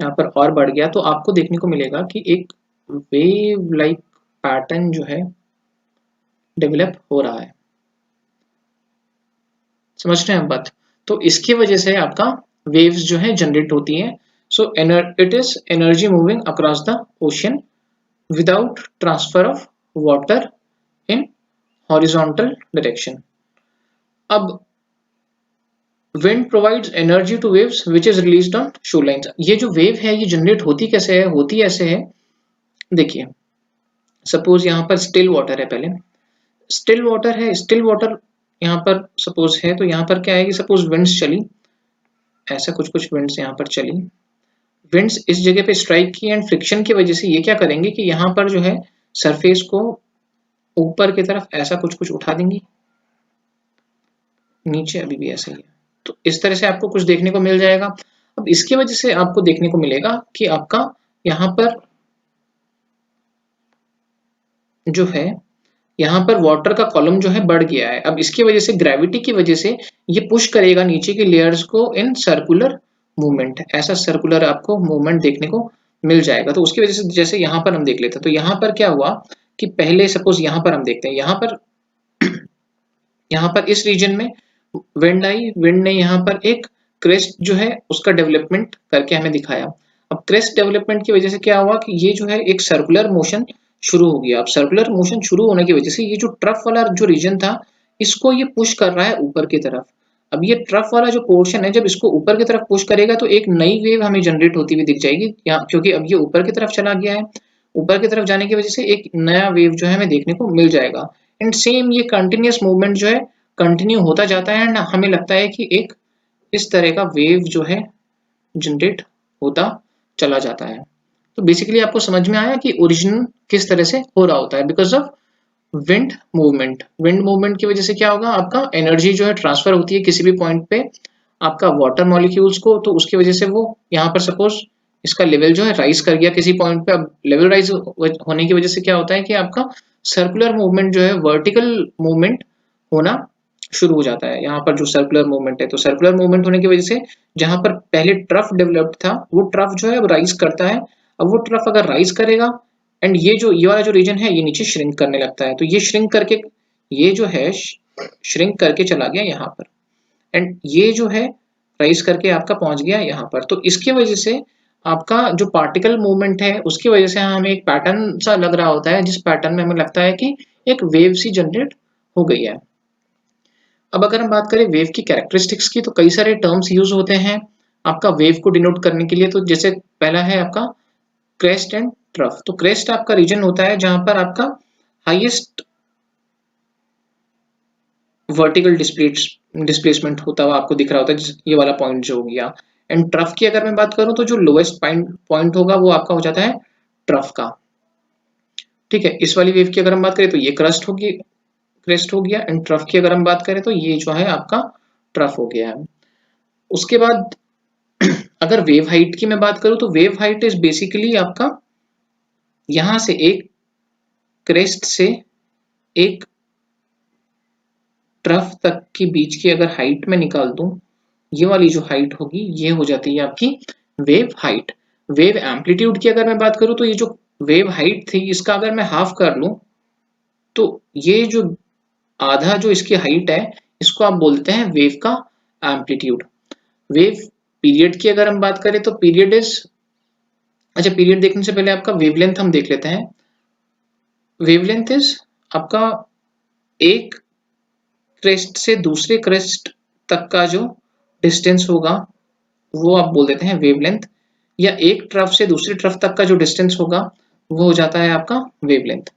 यहाँ पर और बढ़ गया, तो आपको देखने को मिलेगा कि एक वेव लाइक पैटर्न जो है डेवलप हो रहा है। समझ रहे हैं आप बात? तो इसकी वजह से आपका वेव्स जो है जनरेट होती है। It is energy moving across the ocean without transfer of water in horizontal direction. अब wind provides energy to waves which is released on shorelines. ये जो वेव है ये जनरेट होती कैसे है, होती ऐसे है, देखिए सपोज यहाँ पर स्टिल वाटर है, पहले स्टिल वाटर है, स्टिल वाटर यहाँ पर सपोज है, तो यहाँ पर क्या आएगी, सपोज विंड्स चली, ऐसा कुछ कुछ विंड्स यहाँ पर चली, विंड्स इस जगह पे स्ट्राइक की एंड फ्रिक्शन की वजह से ये क्या करेंगे कि यहाँ पर जो है सरफेस को ऊपर की तरफ ऐसा कुछ कुछ उठा देंगी, नीचे अभी भी ऐसा ही है, तो इस तरह से आपको कुछ देखने को मिल जाएगा। अब इसकी वजह से आपको देखने को मिलेगा कि आपका यहाँ पर जो है, यहाँ पर वाटर का कॉलम जो है बढ़ गया है। अब इसकी वजह से ग्रेविटी की वजह से ये पुश करेगा नीचे की लेयर्स को इन सर्कुलर मूवमेंट, ऐसा सर्कुलर आपको मूवमेंट देखने को मिल जाएगा। तो उसकी वजह से जैसे यहाँ पर हम देख लेते हैं, तो यहाँ पर क्या हुआ कि पहले सपोज यहाँ पर हम देखते हैं, यहाँ पर इस रीजन में विंड आई, विंड ने यहाँ पर एक क्रेस्ट जो है उसका डेवलपमेंट करके हमें दिखाया। अब क्रेस्ट डेवलपमेंट की वजह से क्या हुआ कि ये जो है एक सर्कुलर मोशन शुरू हो गया। अब सर्कुलर मोशन शुरू होने की वजह से ये जो ट्रफ वाला जो रीजन था इसको ये पुश कर रहा है ऊपर की तरफ। अब ये ट्रफ वाला जो पोर्शन है जब इसको ऊपर की तरफ पुश करेगा तो एक नई वेव हमें जनरेट होती हुई दिख जाएगी यहाँ, क्योंकि अब ये ऊपर की तरफ चला गया है, ऊपर की तरफ जाने की वजह से एक नया वेव जो है हमें देखने को मिल जाएगा। एंड सेम ये कंटिन्यूस मूवमेंट जो है कंटिन्यू होता जाता है एंड हमें लगता है कि एक इस तरह का वेव जो है जनरेट होता चला जाता है। तो बेसिकली आपको समझ में आया कि ओरिजिन किस तरह से हो रहा होता है, because of wind movement. Wind movement की वजह से क्या होगा, आपका एनर्जी जो है ट्रांसफर होती है किसी भी पॉइंट पे आपका वाटर मॉलिक्यूल्स को, तो उसकी वजह से वो यहाँ पर सपोज इसका लेवल जो है राइज कर गया किसी पॉइंट पे। अब लेवल राइज होने की वजह से क्या होता है कि आपका सर्कुलर मूवमेंट जो है वर्टिकल मूवमेंट होना शुरू हो जाता है। यहाँ पर जो सर्कुलर मूवमेंट है, तो सर्कुलर मूवमेंट होने की वजह से जहां पर पहले ट्रफ डेवलप्ड था वो ट्रफ जो है अब राइज करता है। अब वो ट्रफ अगर राइज करेगा एंड ये वाला जो रीजन है ये नीचे श्रिंक करने लगता है, तो ये श्रिंक करके ये जो है श्रिंक करके चला गया यहाँ पर एंड ये जो है राइज करके आपका पहुंच गया यहाँ पर। तो इसकी वजह से आपका जो पार्टिकल मूवमेंट है उसकी वजह से हमें एक पैटर्न सा लग रहा होता है, जिस पैटर्न में हमें लगता है कि एक वेव सी जनरेट हो गई है। अब अगर हम बात करें वेव की कैरेक्टरिस्टिक्स की, तो कई सारे टर्म्स यूज होते हैं आपका वेव को डिनोट करने के लिए। तो जैसे पहला है आपका क्रेस्ट एंड ट्रफ। तो क्रेस्ट आपका रीजन होता है जहां पर आपका हाईएस्ट वर्टिकल डिस्प्लेसमेंट होता हुआ आपको दिख रहा होता है, ये वाला पॉइंट जो हो गया। एंड ट्रफ की अगर मैं बात करूं तो जो लोएस्ट पॉइंट होगा वो आपका हो जाता है ट्रफ का। ठीक है, इस वाली वेव की अगर हम बात करें तो ये क्रेस्ट हो गया एंड ट्रफ की अगर हम बात करें तो ये जो है आपका ट्रफ हो गया है। उसके बाद अगर वेव हाइट की मैं बात करूं तो वेव हाइट इज बेसिकली आपका यहां से एक क्रेस्ट से एक ट्रफ तक के बीच की अगर हाइट में निकाल दूं, ये वाली जो हाइट होगी ये हो जाती है आपकी वेव हाइट। वेव एम्पलीट्यूड की अगर मैं बात करूं तो ये जो वेव हाइट थी इसका अगर मैं हाफ कर लूं तो ये जो आधा जो इसकी हाइट है इसको आप बोलते हैं वेव का एम्पलीट्यूड। वेव पीरियड की अगर हम बात करें तो पीरियड इज, अच्छा पीरियड देखने से पहले आपका वेवलेंथ हम देख लेते हैं। वेवलेंथ इज आपका एक क्रेस्ट से दूसरे क्रेस्ट तक का जो डिस्टेंस होगा वो आप बोल देते हैं वेवलेंथ, या एक ट्रफ से दूसरे ट्रफ तक का जो डिस्टेंस होगा वो हो जाता है आपका वेवलेंथ।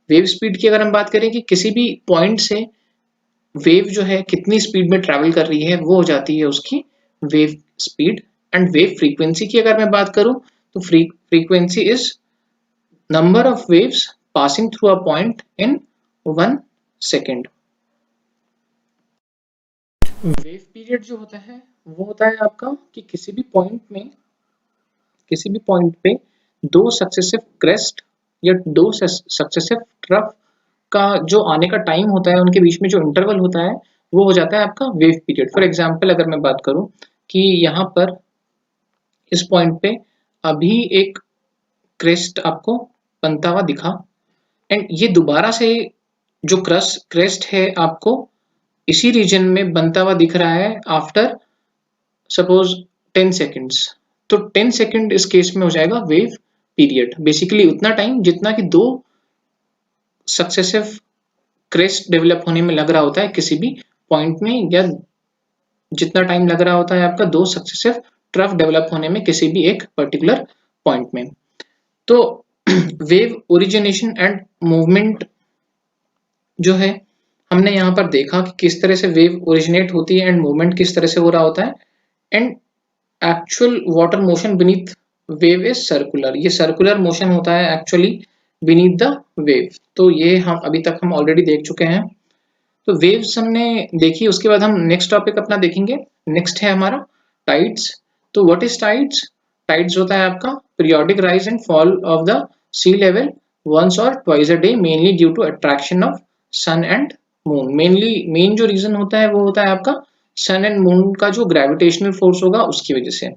वेव स्पीड की अगर हम बात करें कि किसी भी पॉइंट से वेव जो है कितनी स्पीड में ट्रैवल कर रही है वो हो जाती है उसकी wave speed. And wave frequency की अगर मैं बात करूं तो frequency is number of waves passing through a point in 1 second. Wave period जो होता है वो होता है आपका कि किसी भी पॉइंट पे दो सक्सेसिव क्रेस्ट या दो सक्सेसिव ट्रफ का जो आने का टाइम होता है उनके बीच में जो इंटरवल होता है वो हो जाता है आपका वेव पीरियड। फॉर एग्जांपल अगर मैं बात करूं कि यहाँ पर इस पॉइंट पे अभी एक क्रेस्ट आपको बनता हुआ दिखा एंड ये दोबारा से जो क्रेस्ट है आपको इसी रीजन में बनता हुआ दिख रहा है आफ्टर सपोज 10 सेकेंड्स। तो 10 सेकेंड इस केस में हो जाएगा वेव पीरियड, बेसिकली उतना टाइम जितना कि दो सक्सेसिव क्रेस्ट डेवलप होने में लग रहा होता है किसी भी पॉइंट में, या जितना टाइम लग रहा होता है आपका दो सक्सेसिव ट्रफ डेवलप होने में किसी भी एक पर्टिकुलर पॉइंट में। तो वेव ओरिजिनेशन एंड मूवमेंट जो है हमने यहाँ पर देखा कि किस तरह से वेव ओरिजिनेट होती है एंड मूवमेंट किस तरह से हो रहा होता है। And actual water motion beneath wave is circular, ये सर्कुलर मोशन होता है एक्चुअली बीनीथ द वेव। तो ये हम अभी तक हम ऑलरेडी देख चुके हैं। तो वेव्स हमने देखी, उसके बाद हम नेक्स्ट टॉपिक अपना देखेंगे। नेक्स्ट है हमारा टाइड्स। तो व्हाट इज टाइड्स? टाइड्स होता है आपका periodic rise and fall of the sea level once और twice a day, mainly due to attraction of sun and moon. Main जो रीजन होता है वो होता है आपका सन एंड मून का जो ग्रेविटेशनल फोर्स होगा उसकी वजह से।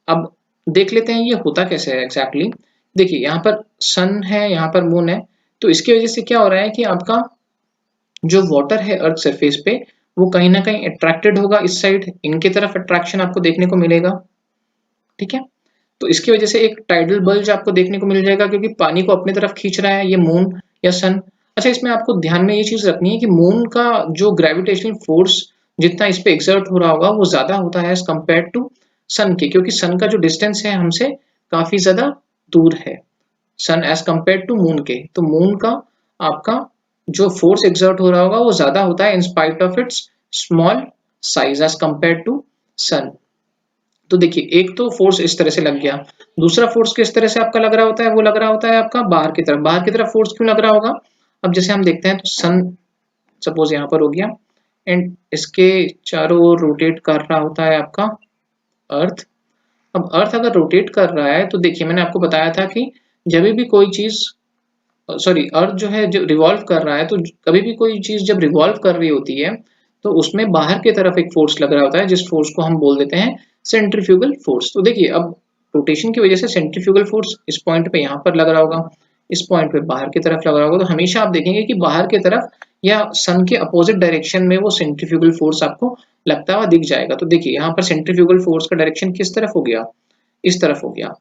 अब देख लेते हैं ये होता कैसे है एग्जैक्टली। देखिए यहाँ पर सन है, यहाँ पर मून है, तो इसकी वजह से क्या हो रहा है कि आपका जो वाटर है अर्थ सरफेस पे वो कहीं ना कहीं अट्रैक्टेड होगा इस साइड, इनके तरफ अट्रैक्शन आपको देखने को मिलेगा। ठीक है, तो इसकी वजह से एक टाइडल बल्ज आपको देखने को मिल जाएगा क्योंकि पानी को अपनी तरफ खींच रहा है ये मून या सन। अच्छा, इसमें आपको ध्यान में ये चीज रखनी है कि मून का जो ग्रेविटेशनल फोर्स जितना इस पे एक्सर्ट हो रहा होगा वो ज्यादा होता है एज कम्पेयर टू सन के, क्योंकि सन का जो डिस्टेंस है हमसे काफी ज्यादा दूर है, सन एज कम्पेयर टू मून के। तो मून का आपका जो फोर्स एक्सर्ट हो रहा होगा वो ज्यादा होता है in spite of its small size as compare to sun. तो देखिए एक तो फोर्स इस तरह से लग गया, दूसरा फोर्स किस तरह से आपका लग रहा होता है, वो लग रहा होता है आपका बाहर की तरफ। बाहर की तरफ फोर्स क्यों लग रहा होगा? अब जैसे हम देखते हैं तो सन सपोज यहाँ पर हो गया एंड इसके चारों ओर रोटेट कर रहा होता है आपका अर्थ। अब अर्थ अगर रोटेट कर रहा है तो देखिए मैंने आपको बताया था कि जब भी कोई चीज, सॉरी अर्थ जो है जो रिवॉल्व कर रहा है, तो कभी भी कोई चीज जब रिवॉल्व कर रही होती है तो उसमें बाहर की तरफ एक फोर्स लग रहा होता है जिस फोर्स को हम बोल देते हैं सेंट्रीफ्यूगल फोर्स। तो देखिए अब रोटेशन की वजह से सेंट्रीफ्यूगल फोर्स इस पॉइंट पे यहाँ पर लग रहा होगा, इस पॉइंट पे बाहर की तरफ लग रहा होगा। तो हमेशा आप देखेंगे कि बाहर की तरफ या सन के अपोजिट डायरेक्शन में वो सेंट्रीफ्यूगल फोर्स आपको लगता हुआ दिख जाएगा। तो देखिए यहाँ पर सेंट्रीफ्यूगल फोर्स का डायरेक्शन किस तरफ हो गया? इस तरफ हो गया।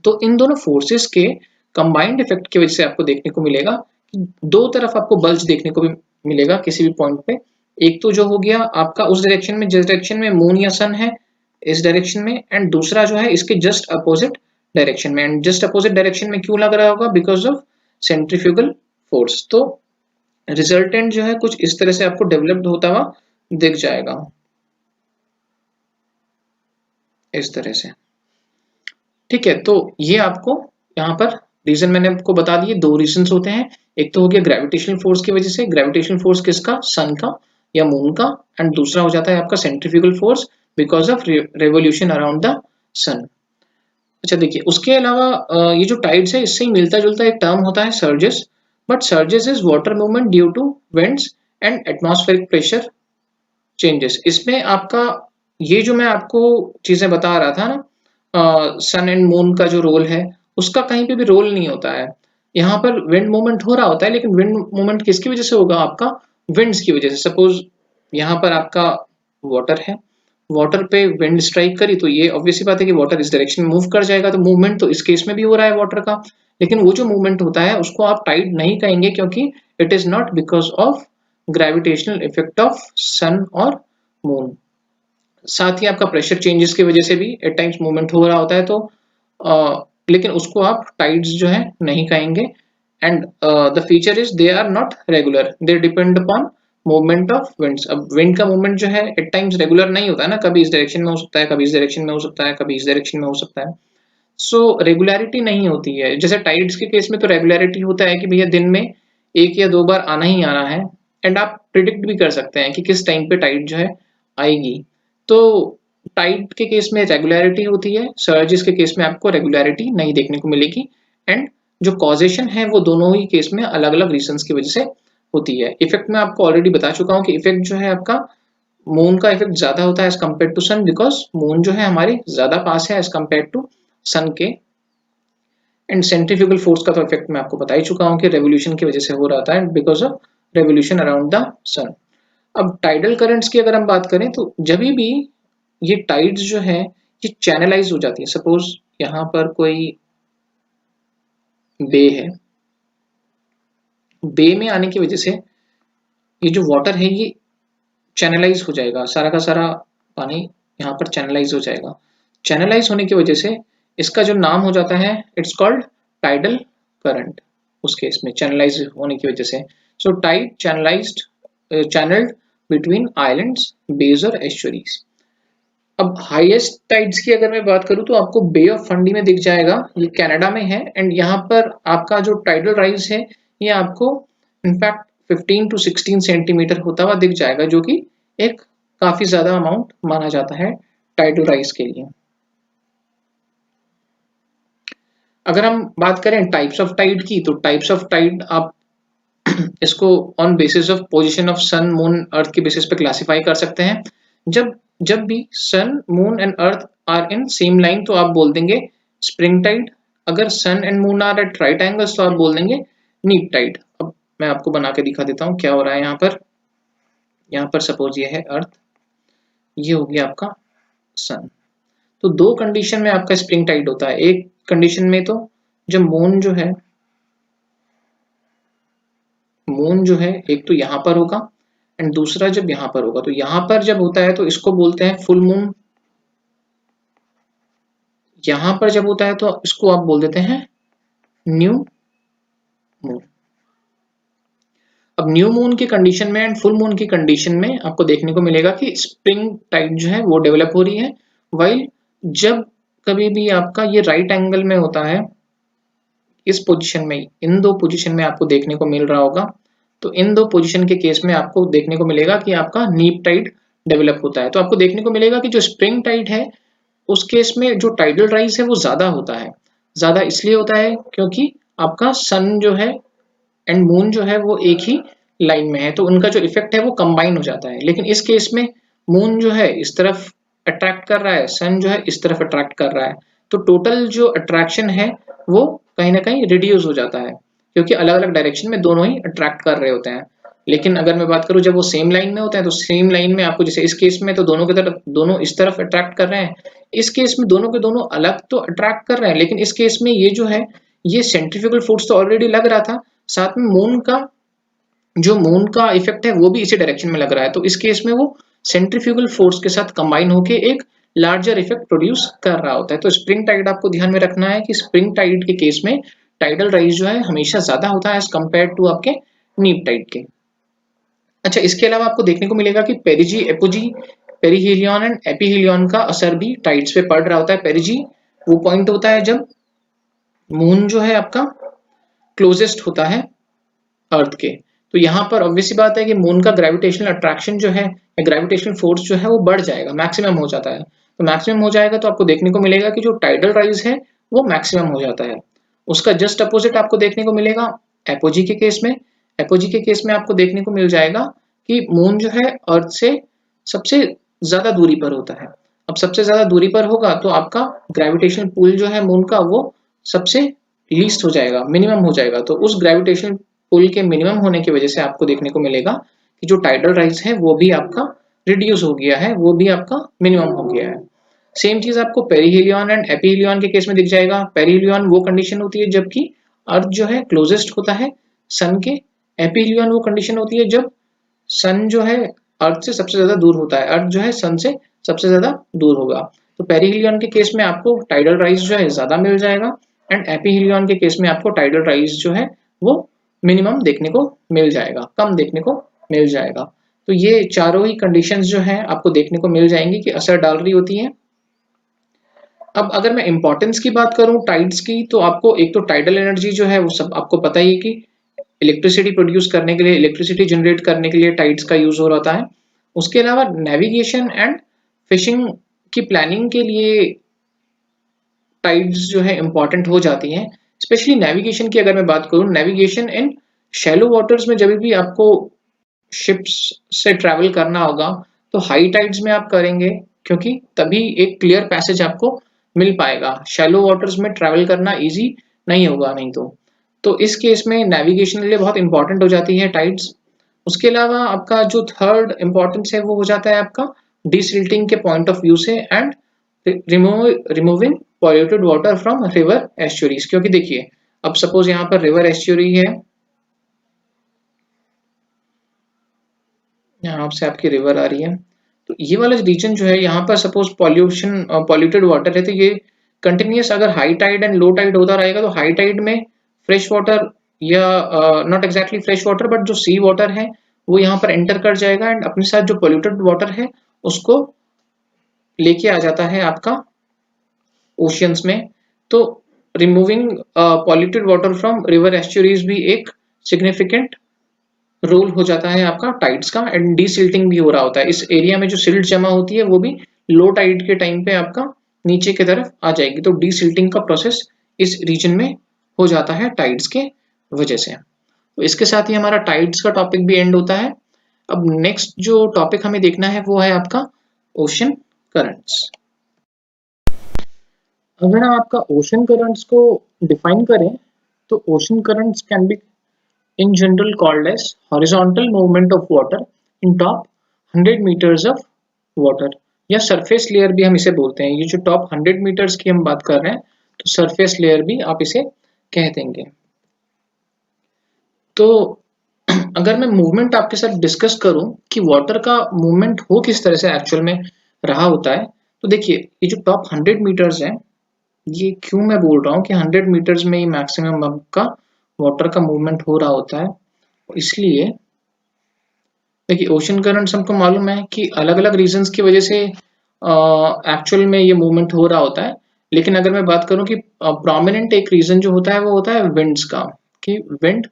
तो इन दोनों फोर्सेस के कंबाइंड इफेक्ट की वजह से आपको देखने को मिलेगा कि दो तरफ आपको बल्ज देखने को भी मिलेगा किसी भी पॉइंट पे। एक तो जो हो गया आपका उस डायरेक्शन में जिस डायरेक्शन में मून या सन है, इस डायरेक्शन में, एंड दूसरा जो है इसके जस्ट अपोजिट डायरेक्शन में। एंड जस्ट अपोजिट डायरेक्शन में क्यों लग रहा होगा? Because of centrifugal force. तो रिजल्टेंट जो है कुछ इस तरह से आपको डेवलप्ड होता हुआ दिख जाएगा, इस तरह से। ठीक है, तो ये आपको यहाँ पर रीजन मैंने आपको बता दिए, दो रीजन होते हैं। एक तो हो गया ग्रेविटेशनल फोर्स की वजह से, ग्रेविटेशनल फोर्स किसका? सन का या मून का। एंड दूसरा हो जाता है आपका centrifugal force because of revolution around the sun. अच्छा देखिए उसके अलावा ये जो टाइड्स है इससे ही मिलता जुलता एक टर्म होता है surges. But surges is water movement due to winds and atmospheric pressure changes. इसमें आपका ये जो मैं आपको चीजें बता रहा था ना, सन एंड मून का जो रोल है उसका कहीं पे भी रोल नहीं होता है। यहाँ पर विंड मूवमेंट हो रहा होता है, लेकिन विंड मूवमेंट किसकी वजह से होगा? आपका विंड्स की वजह से। सपोज यहाँ पर आपका वाटर है, वाटर पे विंड स्ट्राइक करी तो ये ऑब्वियसली बात है कि वाटर इस डायरेक्शन में मूव कर जाएगा, तो मूवमेंट तो इस केस में भी हो रहा है वाटर का। लेकिन वो जो मूवमेंट होता है उसको आप टाइड नहीं कहेंगे क्योंकि it is not because of gravitational effect of sun और मून। साथ ही आपका प्रेशर चेंजेस की वजह से भी एट टाइम्स मूवमेंट हो रहा होता है, तो लेकिन उसको आप टाइड्स जो है नहीं कहेंगे। And the feature is they are not regular, they depend upon movement of winds. अब विंड का मूवमेंट जो है एट टाइम्स रेगुलर नहीं होता है ना, कभी इस डायरेक्शन में हो सकता है, कभी इस डायरेक्शन में हो सकता है, कभी इस डायरेक्शन में हो सकता है। सो रेगुलरिटी नहीं होती है। जैसे टाइड्स के केस में तो रेगुलरिटी होता है कि भैया दिन में एक या दो बार आना ही आना है, एंड आप प्रिडिक्ट भी कर सकते हैं कि किस टाइम पे टाइड जो है आएगी। तो टाइड के केस में रेगुलरिटी होती है, सर्जेस के केस में आपको रेगुलरिटी नहीं देखने को मिलेगी। एंड जो कॉजेशन है वो दोनों ही केस में अलग अलग रीजंस की वजह से होती है। इफेक्ट में आपको ऑलरेडी बता चुका हूँ कि इफेक्ट जो है आपका मून का इफेक्ट ज्यादा होता है as compare to sun, because moon जो है हमारी ज्यादा पास है एज कम्पेयर टू सन के। एंड सेंट्रीफ्यूगल फोर्स का तो इफेक्ट मैं आपको बता ही चुका हूँ कि रेवोल्यूशन की वजह से हो रहा था, because of revolution around the sun. अब टाइडल करंट्स की अगर हम बात करें तो जब भी ये टाइड्स जो है ये चैनलाइज हो जाती है। सपोज यहाँ पर कोई बे है, बे में आने की वजह से ये जो वाटर है ये चैनलाइज हो जाएगा, सारा का सारा पानी यहाँ पर चैनलाइज हो जाएगा। चैनलाइज होने की वजह से इसका जो नाम हो जाता है इट्स कॉल्ड टाइडल करंट। उस केस में चैनलाइज होने की वजह से, so tide channelized, channelled between islands, bays और एस्चुरीज। अब हाईएस्ट टाइड्स की अगर मैं बात करूं तो आपको बे ऑफ फंडी में दिख जाएगा, ये कनाडा में है। एंड यहाँ पर आपका जो टाइडल राइज है ये आपको इनफैक्ट 15 टू 16 सेंटीमीटर होता हुआ दिख जाएगा, जो कि एक काफी ज्यादा अमाउंट माना जाता है टाइडल राइज के लिए। अगर हम बात करें टाइप्स ऑफ टाइड की, तो टाइप्स ऑफ टाइड आप इसको on basis of position of sun moon earth के बेसिस पे क्लासिफाई कर सकते हैं। जब जब भी sun moon and earth are in same line तो आप बोल देंगे स्प्रिंग टाइड। अगर sun and moon are at right angles तो आप बोल देंगे नीप टाइड। अब मैं आपको बना के दिखा देता हूँ क्या हो रहा है यहाँ पर। यहाँ पर सपोज ये है अर्थ, ये हो गया आपका सन। तो दो कंडीशन में आपका स्प्रिंग टाइड होता है। एक कंडीशन में तो जब मून जो है एक तो यहाँ पर होगा एंड दूसरा जब यहाँ पर होगा। तो यहाँ पर जब होता है तो इसको बोलते हैं फुल मून, यहाँ पर जब होता है तो इसको आप बोल देते हैं न्यू मून। अब न्यू मून की कंडीशन में एंड फुल मून की कंडीशन में आपको देखने को मिलेगा कि स्प्रिंग टाइड जो है वो डेवलप हो रही है, वाइल जब कभी भी आपका ये राइट एंगल में होता है, इस पोजीशन में, इन दो पोजीशन में आपको देखने को मिल रहा होगा। तो इन दो पोजीशन के केस में आपको देखने को मिलेगा कि आपका नीप टाइड डेवलप होता है। तो आपको देखने को मिलेगा कि जो स्प्रिंग टाइड है उस केस में जो टाइडल राइज है वो ज्यादा होता है। ज्यादा इसलिए होता है क्योंकि आपका सन जो है एंड मून जो है वो एक ही लाइन में है, तो उनका जो इफेक्ट है वो कंबाइन हो जाता है। लेकिन इस केस में मून जो है इस तरफ अट्रैक्ट कर रहा है, सन जो है इस तरफ अट्रैक्ट कर रहा है, तो टोटल जो अट्रैक्शन है वो कहीं ना कहीं रिड्यूस हो जाता है, क्योंकि अलग अलग डायरेक्शन में दोनों ही अट्रैक्ट कर रहे होते हैं। लेकिन अगर मैं बात करूं जब वो सेम लाइन में होता है, तो सेम लाइन में आपको जैसे इस केस में तो दोनों की तरफ, दोनों इस तरफ अट्रैक्ट कर रहे हैं, इस केस में दोनों के दोनों अलग तो अट्रैक्ट कर रहे हैं, लेकिन इस केस में ये जो है ये सेंट्रीफ्यूगल फोर्स तो ऑलरेडी लग रहा था, साथ में मून का इफेक्ट है वो भी इसी डायरेक्शन में लग रहा है। तो इस केस में वो सेंट्रीफ्यूगल फोर्स के साथ कंबाइन होके एक लार्जर इफेक्ट प्रोड्यूस कर रहा होता है। तो स्प्रिंग टाइड आपको ध्यान में रखना है कि स्प्रिंग टाइड के केस में टाइडल राइज जो है हमेशा ज्यादा होता है एज कंपेयर टू आपके नीप टाइड के। अच्छा, इसके अलावा आपको देखने को मिलेगा कि पेरिजी, एपोजी, पेरीहीलियन एंड एपीहीलियन का असर भी टाइड्स पे पड़ रहा होता है। पेरिजी वो पॉइंट होता है जब मून जो है आपका क्लोजेस्ट होता है अर्थ के। तो यहाँ पर ऑब्वियसली बात है कि मून का ग्रेविटेशनल अट्रैक्शन जो है या ग्रेविटेशनल फोर्स जो है वो बढ़ जाएगा, मैक्सिमम हो जाता है। तो मैक्सिमम हो जाएगा तो आपको देखने को मिलेगा कि जो टाइडल राइज है वो मैक्सिमम हो जाता है। उसका जस्ट अपोजिट आपको देखने को मिलेगा एपोजी के केस में। एपोजी के केस में आपको देखने को मिल जाएगा कि मून जो है अर्थ से सबसे ज्यादा दूरी पर होता है। अब सबसे ज्यादा दूरी पर होगा तो आपका ग्रेविटेशनल पुल जो है मून का वो सबसे लीस्ट हो जाएगा, मिनिमम हो जाएगा। तो उस ग्रेविटेशनल पुल के मिनिमम होने की वजह से आपको देखने को मिलेगा कि जो टाइडल राइज है वो भी आपका रिड्यूस हो गया है, वो भी आपका मिनिमम हो गया है। सेम चीज आपको पेरीहीलियन एंड एपीहीलियन के केस में दिख जाएगा। पेरीहीलियन वो कंडीशन होती है जबकि अर्थ जो है क्लोजेस्ट होता है सन के। एपीहीलियन वो कंडीशन होती है जब सन जो है अर्थ से सबसे ज्यादा दूर होता है, अर्थ जो है सन से सबसे ज्यादा दूर होगा। तो पेरीहीलियन के केस में आपको टाइडल राइज जो है ज्यादा मिल जाएगा एंड एपीहीलियन के केस में आपको टाइडल राइज जो है वो मिनिमम देखने को मिल जाएगा, कम देखने को मिल जाएगा। तो ये चारों ही कंडीशंस जो है आपको देखने को मिल जाएंगी कि असर डाल रही होती है। अब अगर मैं इंपॉर्टेंस की बात करूं टाइड्स की, तो आपको एक तो टाइडल एनर्जी जो है वो सब आपको पता ही है कि इलेक्ट्रिसिटी प्रोड्यूस करने के लिए, इलेक्ट्रिसिटी जनरेट करने के लिए टाइड्स का यूज हो रहा है। उसके अलावा नेविगेशन एंड फिशिंग की प्लानिंग के लिए टाइड्स जो है इंपॉर्टेंट हो जाती हैं। स्पेशली नेविगेशन की अगर मैं बात करूं, नेविगेशन इन शैलो वाटर्स में जब भी आपको शिप्स से ट्रैवल करना होगा तो हाई टाइड्स में आप करेंगे, क्योंकि तभी एक क्लियर पैसेज आपको मिल पाएगा। शैलो वाटर्स में ट्रैवल करना इजी नहीं होगा नहीं तो इस केस में नेविगेशन के लिए बहुत इंपॉर्टेंट हो जाती है टाइड्स। उसके अलावा आपका जो थर्ड इंपॉर्टेंस है वो हो जाता है आपका डिसिल्टिंग के पॉइंट ऑफ व्यू से and removing polluted water from river estuaries. क्योंकि देखिए अब सपोज यहाँ पर रिवर एस्चुरी है यहाँ से आपकी रिवर आ रही है। तो ये वाला रीजन जो है, यहाँ पर सपोज पॉल्यूटेड वाटर है, तो ये कंटिन्यूस अगर high tide and low tide होता रहेगा, तो हाई टाइड में फ्रेश वाटर या not exactly fresh water but जो सी वाटर है वो यहाँ पर एंटर कर जाएगा एंड अपने साथ जो पॉल्यूटेड वाटर है उसको लेके आ जाता है आपका ओशियंस में। तो removing polluted water from river estuaries भी एक सिग्निफिकेंट रोल हो जाता है आपका टाइड्स का, एंड डी सिल्टिंग भी हो रहा होता है। इस एरिया में जो सिल्ट जमा होती है वो भी लो टाइड के टाइम पे आपका नीचे की तरफ आ जाएगी। तो डी सिल्टिंग का प्रोसेस इस रीजन में हो जाता है टाइड्स के वजह से। तो इसके साथ ही हमारा टाइड्स का टॉपिक भी एंड होता है। अब नेक्स्ट जो टॉपिक हमें देखना है वो है आपका ओशन करंट्स। अगर हम आपका ओशन करंट्स को डिफाइन करें तो ocean currents can be in general called as horizontal movement of water in top 100 meters of water, या सरफेस लेयर भी हम इसे बोलते हैं। ये जो टॉप 100 मीटर्स की हम बात कर रहे हैं तो सरफेस लेयर भी आप इसे कह देंगे। तो अगर मैं मूवमेंट आपके साथ डिस्कस करूं कि वाटर का मूवमेंट हो किस तरह से एक्चुअल में रहा होता है, तो देखिए ये जो टॉप 100 मीटर्स है, ये क्यों मैं बोल रहा हूँ कि 100 मीटर्स में ही मैक्सिमम आपका वाटर का मूवमेंट हो रहा होता है, इसलिए देखिए ओशन करंट्स हमको मालूम है कि अलग अलग रीजंस की वजह से एक्चुअल में ये मूवमेंट हो रहा होता है। लेकिन अगर मैं बात करूं कि प्रोमिनेंट एक रीजन जो होता है वो होता है विंड्स का, कि विंड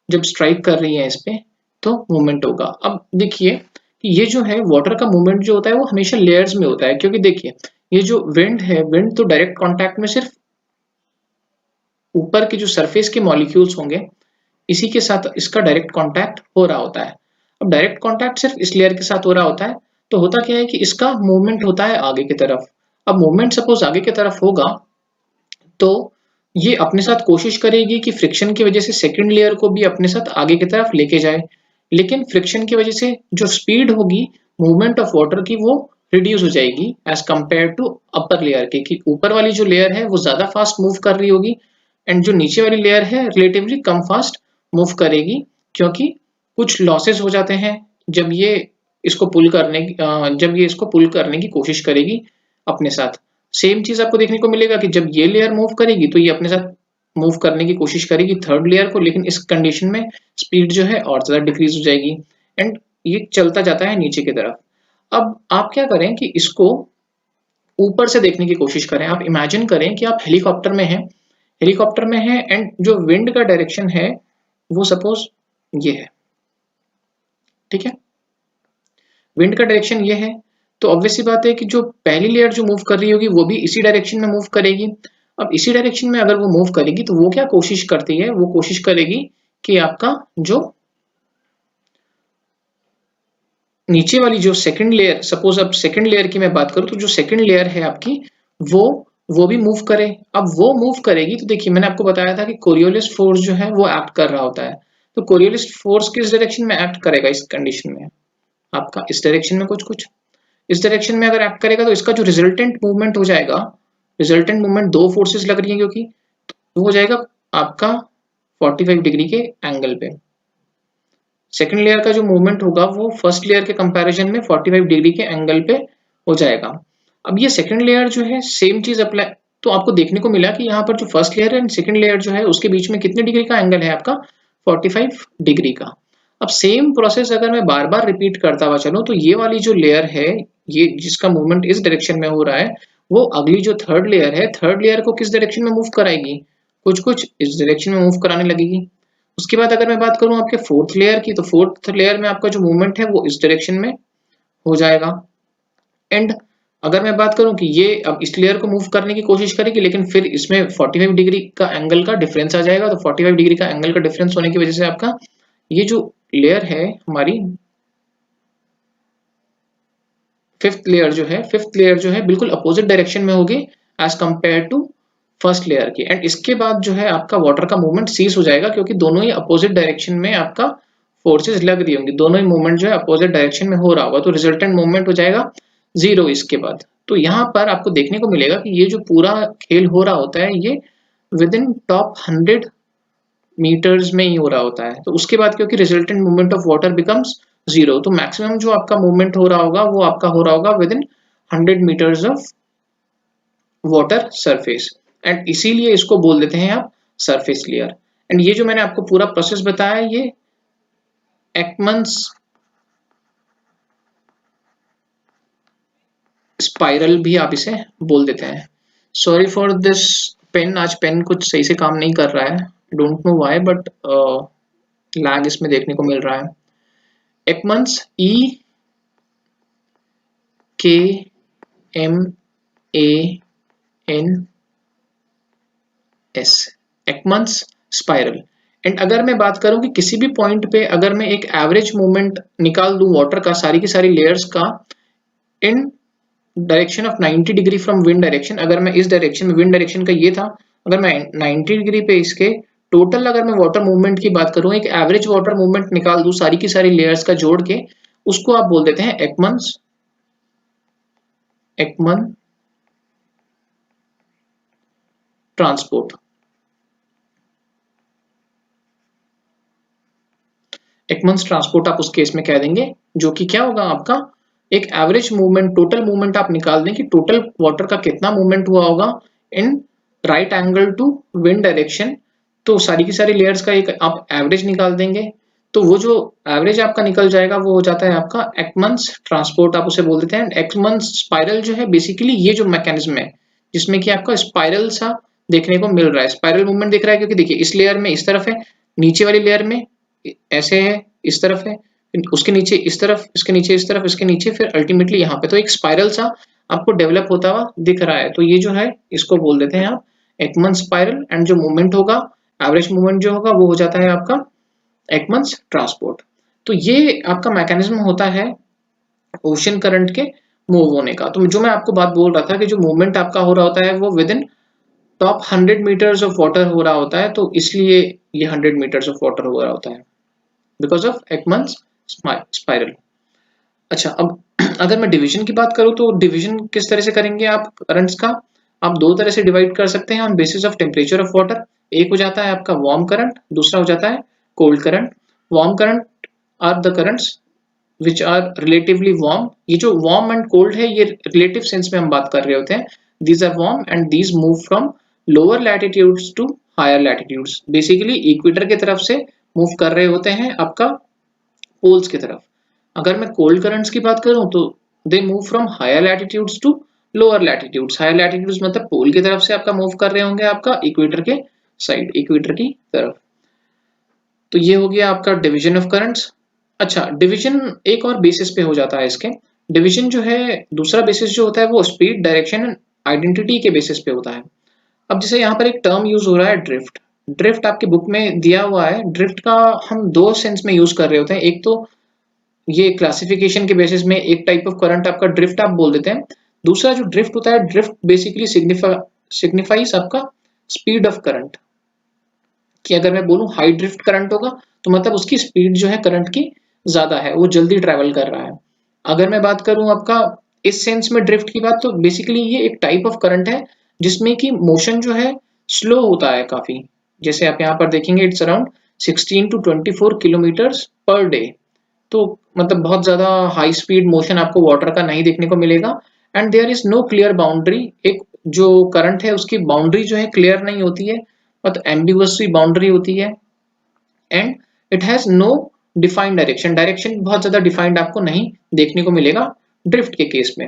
जब स्ट्राइक कर रही है इस पे तो मूवमेंट होगा। अब देखिए कि ये जो है वाटर का मूवमेंट जो होता है वो हमेशा लेयर्स में होता है, क्योंकि देखिए ये जो विंड है, विंड तो डायरेक्ट कॉन्टैक्ट में सिर्फ ऊपर की जो सरफेस के मॉलिक्यूल्स होंगे इसी के साथ इसका डायरेक्ट कांटेक्ट हो रहा होता है। अब डायरेक्ट कांटेक्ट सिर्फ इस लेयर के साथ हो रहा होता है, तो होता क्या है कि इसका मूवमेंट होता है आगे की तरफ। अब मूवमेंट सपोज आगे की तरफ होगा तो ये अपने साथ कोशिश करेगी कि फ्रिक्शन की वजह से सेकंड लेयर को भी अपने साथ आगे की तरफ लेके जाए, लेकिन फ्रिक्शन की वजह से जो स्पीड होगी मूवमेंट ऑफ वाटर की वो रिड्यूस हो जाएगी as compare to upper layer के, कि ऊपर वाली जो लेयर है वो ज्यादा फास्ट मूव कर रही होगी एंड जो नीचे वाली लेयर है रिलेटिवली कम फास्ट मूव करेगी, क्योंकि कुछ लॉसेस हो जाते हैं जब ये इसको पुल करने जब ये इसको पुल करने की कोशिश करेगी अपने साथ। सेम चीज आपको देखने को मिलेगा कि जब ये लेयर मूव करेगी तो ये अपने साथ मूव करने की कोशिश करेगी थर्ड लेयर को, लेकिन इस कंडीशन में स्पीड जो है और ज्यादा डिक्रीज हो जाएगी एंड ये चलता जाता है नीचे की तरफ। अब आप क्या करें कि इसको ऊपर से देखने की कोशिश करें। आप इमेजिन करें कि आप हेलीकॉप्टर में है एंड जो विंड का डायरेक्शन है वो सपोज ये है, ठीक है, विंड का डायरेक्शन ये है, तो ऑब्वियस सी बात है कि जो पहली लेयर जो मूव कर रही होगी वो भी इसी डायरेक्शन में मूव करेगी। अब इसी डायरेक्शन में अगर वो मूव करेगी तो वो क्या कोशिश करती है, वो कोशिश करेगी कि आपका जो नीचे वाली जो सेकंड लेयर, सपोज अब सेकंड लेयर की मैं बात करूं तो जो सेकंड लेयर है आपकी वो भी मूव करे। अब वो मूव करेगी तो देखिए मैंने आपको बताया था कि कोरियोलिस फोर्स जो है वो एक्ट कर रहा होता है। तो कोरियोलिस फोर्स किस डायरेक्शन में एक्ट करेगा इस कंडीशन में, आपका इस डायरेक्शन में कुछ इस डायरेक्शन में अगर एक्ट करेगा तो इसका जो रिजल्टेंट मूवमेंट हो जाएगा, रिजल्टेंट मूवमेंट दो फोर्सेस लग रही है क्योंकि, तो हो जाएगा आपका 45 डिग्री के एंगल पे। सेकंड लेयर का जो मूवमेंट होगा वो फर्स्ट लेयर के कंपैरिजन में 45 डिग्री के एंगल पे हो जाएगा। अब ये सेकंड लेयर जो है सेम चीज अप्लाई, तो आपको देखने को मिला कि यहाँ पर जो first layer and second layer जो है उसके बीच में कितने डिग्री का एंगल है आपका, 45 डिग्री का। अब सेम प्रोसेस अगर मैं बार बार रिपीट करता हुआ चलूं तो ये वाली जो लेयर है, ये जिसका मूवमेंट इस डायरेक्शन में हो रहा है, वो अगली जो थर्ड लेयर है, थर्ड लेयर को किस डायरेक्शन में मूव कराएगी, कुछ इस डायरेक्शन में मूव कराने लगेगी। उसके बाद अगर मैं बात करूं आपके फोर्थ लेयर की, तो फोर्थ लेयर में आपका जो मूवमेंट है वो इस डायरेक्शन में हो जाएगा। एंड अगर मैं बात करूं कि ये अब इस लेयर को मूव करने की कोशिश करेगी, लेकिन फिर इसमें 45 डिग्री का एंगल का डिफरेंस आ जाएगा। तो 45 डिग्री का एंगल का डिफरेंस होने की वजह से आपका ये जो लेयर है हमारी फिफ्थ लेयर जो है बिल्कुल अपोजिट डायरेक्शन में होगी as compare to first layer की। एंड इसके बाद जो है आपका वाटर का मूवमेंट सीज हो जाएगा, क्योंकि दोनों ही अपोजिट डायरेक्शन में आपका फोर्सेस लग रही होंगी, दोनों ही मूवमेंट जो है अपोजिट डायरेक्शन में हो रहा होगा, तो रिजल्टेंट मूवमेंट हो जाएगा 0 इसके बाद। तो यहाँ पर आपको देखने को मिलेगा कि ये जो पूरा खेल हो रहा होता है ये विद इन टॉप 100 मीटर्स में ही हो रहा होता है। तो उसके बाद क्योंकि resultant movement of water becomes 0। तो मैक्सिमम जो आपका मूवमेंट हो रहा होगा वो आपका हो रहा होगा within 100 metres of water surface, and इसीलिए इसको बोल देते हैं आप सरफेस लेयर। एंड ये जो मैंने आपको पूरा प्रोसेस बताया है, ये एकमन्स स्पाइरल भी आप इसे बोल देते हैं। सॉरी फॉर दिस पेन, आज पेन कुछ सही से काम नहीं कर रहा है, don't know why, but lag इसमें देखने को मिल रहा है। एकमन्स EKMANS, एकमन्स स्पाइरल। एंड अगर मैं बात करूं कि किसी भी पॉइंट पे अगर मैं एक एवरेज मूवमेंट निकाल दूं वाटर का, सारी की सारी लेयर्स का, इन direction of 90 degree from wind direction, अगर मैं इस डायरेक्शन में, विंड डायरेक्शन का ये था, अगर मैं 90 डिग्री पे इसके टोटल अगर मैं वाटर मूवमेंट की बात करूं, एक एवरेज वाटर मूवमेंट निकाल दूं सारी की सारी लेयर्स का जोड़ के, उसको आप बोल देते हैं एकमन ट्रांसपोर्ट। एकमन्स ट्रांसपोर्ट आप उस केस में कह देंगे, जो कि क्या होगा आपका एक एवरेज मूवमेंट, टोटल मूवमेंट आप निकाल दें कि टोटल वाटर का कितना मूवमेंट हुआ होगा in right angle to wind direction. तो सारी की सारी लेयर्स का एक आप एवरेज निकाल देंगे, तो वो जो एवरेज आपका निकल जाएगा वो हो जाता है आपका एकमन्स ट्रांसपोर्ट, आप उसे बोल देते हैं। एकमन्स स्पाइरल जो है बेसिकली ये जो मैकेनिज्म है जिसमें कि आपका स्पाइरल सा देखने को मिल रहा है, स्पाइरल मूवमेंट दिख रहा है, क्योंकि देखिए इस लेयर में इस तरफ है, नीचे वाली लेयर में ऐसे है, इस तरफ है, उसके नीचे इस तरफ, इसके नीचे इस तरफ, इसके नीचे, फिर अल्टीमेटली यहाँ पे, तो एक स्पाइरल सा आपको डेवलप होता हुआ दिख रहा है। तो ये जो है इसको बोल देते हैं आप एकमन स्पाइरल, एंड जो मूवमेंट होगा, एवरेज मूवमेंट जो होगा वो हो जाता है आपका एकमन्स ट्रांसपोर्ट। तो ये आपका मैकेनिज्म होता है ओशन करंट के मूव होने का। तो जो मैं आपको बात बोल रहा था कि जो मूवमेंट आपका हो रहा होता है वो within top 100 metres of water हो रहा होता है, तो इसलिए ये 100 मीटर्स ऑफ वाटर हो रहा होता है बिकॉज ऑफ एकमन्स स्पाइरल। अच्छा, अब अगर मैं डिवीजन की बात करूं तो डिवीजन किस तरह से करेंगे आप करंट्स का, आप दो तरह से डिवाइड कर सकते हैं on basis of temperature of water. एक हो जाता है आपका वार्म करंट, दूसरा हो जाता है cold current. Warm current are the currents which are relatively warm. ये जो वार्म एंड कोल्ड है ये रिलेटिव सेंस में हम बात कर रहे होते हैं। These are warm and these move from lower latitudes to higher latitudes, basically equator की तरफ से मूव कर रहे होते हैं आपका पोल्स की तरफ। अगर मैं कोल्ड करंट्स की बात करूं तो they move from higher latitudes to lower latitudes. Higher latitudes मतलब पोल की तरफ से आपका मूव कर रहे होंगे आपका इक्वेटर के साइड, इक्वेटर की तरफ। तो ये हो गया आपका डिवीजन ऑफ करंट्स। अच्छा, डिवीजन एक और बेसिस पे हो जाता है इसके। डिवीजन जो है दूसरा बेसिस जो होता है वो स्पीड, डायरेक्शन एंड आइडेंटिटी के बेसिस पे होता है। अब जैसे यहाँ पर एक टर्म यूज हो रहा है ड्रिफ्ट। ड्रिफ्ट आपकी बुक में दिया हुआ है। ड्रिफ्ट का हम दो सेंस में यूज कर रहे होते हैं। एक तो ये क्लासिफिकेशन के बेसिस में एक टाइप ऑफ करंट आपका ड्रिफ्ट आप बोल देते हैं। दूसरा जो ड्रिफ्ट होता है, ड्रिफ्ट बेसिकली सिग्निफाइज आपका स्पीड ऑफ करंट, कि अगर मैं बोलूं हाई ड्रिफ्ट करंट होगा तो मतलब उसकी स्पीड जो है करंट की ज्यादा है, वो जल्दी ट्रेवल कर रहा है। अगर मैं बात करूं आपका इस सेंस में ड्रिफ्ट की बात, तो बेसिकली ये एक टाइप ऑफ करंट है जिसमें कि मोशन जो है स्लो होता है काफी। जैसे आप यहाँ पर देखेंगे it's around 16 to 24 kilometers per day. तो मतलब बहुत ज्यादा हाई स्पीड मोशन आपको वाटर का नहीं देखने को मिलेगा। And there is no clear boundary. एक जो करंट है उसकी बाउंड्री जो है क्लियर नहीं होती है, मतलब एम्बिगुअस सी बाउंड्री होती है। And it has no defined direction, direction बहुत ज्यादा डिफाइंड आपको नहीं देखने को मिलेगा ड्रिफ्ट के केस में।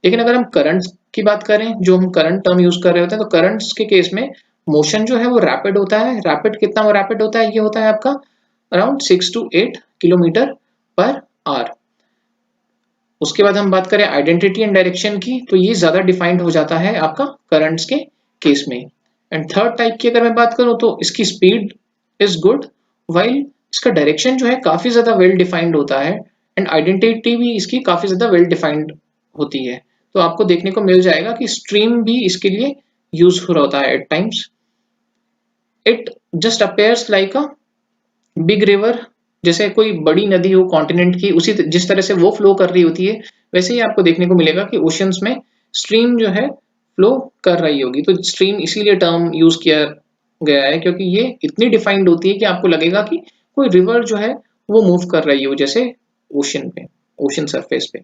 लेकिन अगर हम करंट्स की बात करें, जो हम करंट टर्म यूज कर रहे होते हैं, तो करंट्स के केस में मोशन जो है वो रैपिड होता है। रैपिड कितना वो रैपिड होता है, ये होता है आपका around 6 to 8 kilometre per hour. उसके बाद हम बात करें आइडेंटिटी एंड डायरेक्शन की, तो ये ज्यादा डिफाइंड हो जाता है आपका करंट्स के केस में। एंड थर्ड टाइप की अगर मैं बात करूं तो इसकी स्पीड इज गुड, वाइल इसका डायरेक्शन जो है काफी ज्यादा वेल डिफाइंड होता है, एंड आइडेंटिटी भी इसकी काफी ज्यादा वेल डिफाइंड होती है। तो आपको देखने को मिल जाएगा कि स्ट्रीम भी इसके लिए यूज हो रहा होता है at times. It just appears like a big river, जैसे कोई बड़ी नदी हो कॉन्टिनेंट की, उसी जिस तरह से वो फ्लो कर रही होती है वैसे ही आपको देखने को मिलेगा कि ओशंस में स्ट्रीम जो है फ्लो कर रही होगी। तो स्ट्रीम इसीलिए टर्म यूज किया गया है क्योंकि ये इतनी डिफाइंड होती है कि आपको लगेगा कि कोई रिवर जो है वो मूव कर रही हो, जैसे ओशन पे, ओशन सरफेस पे।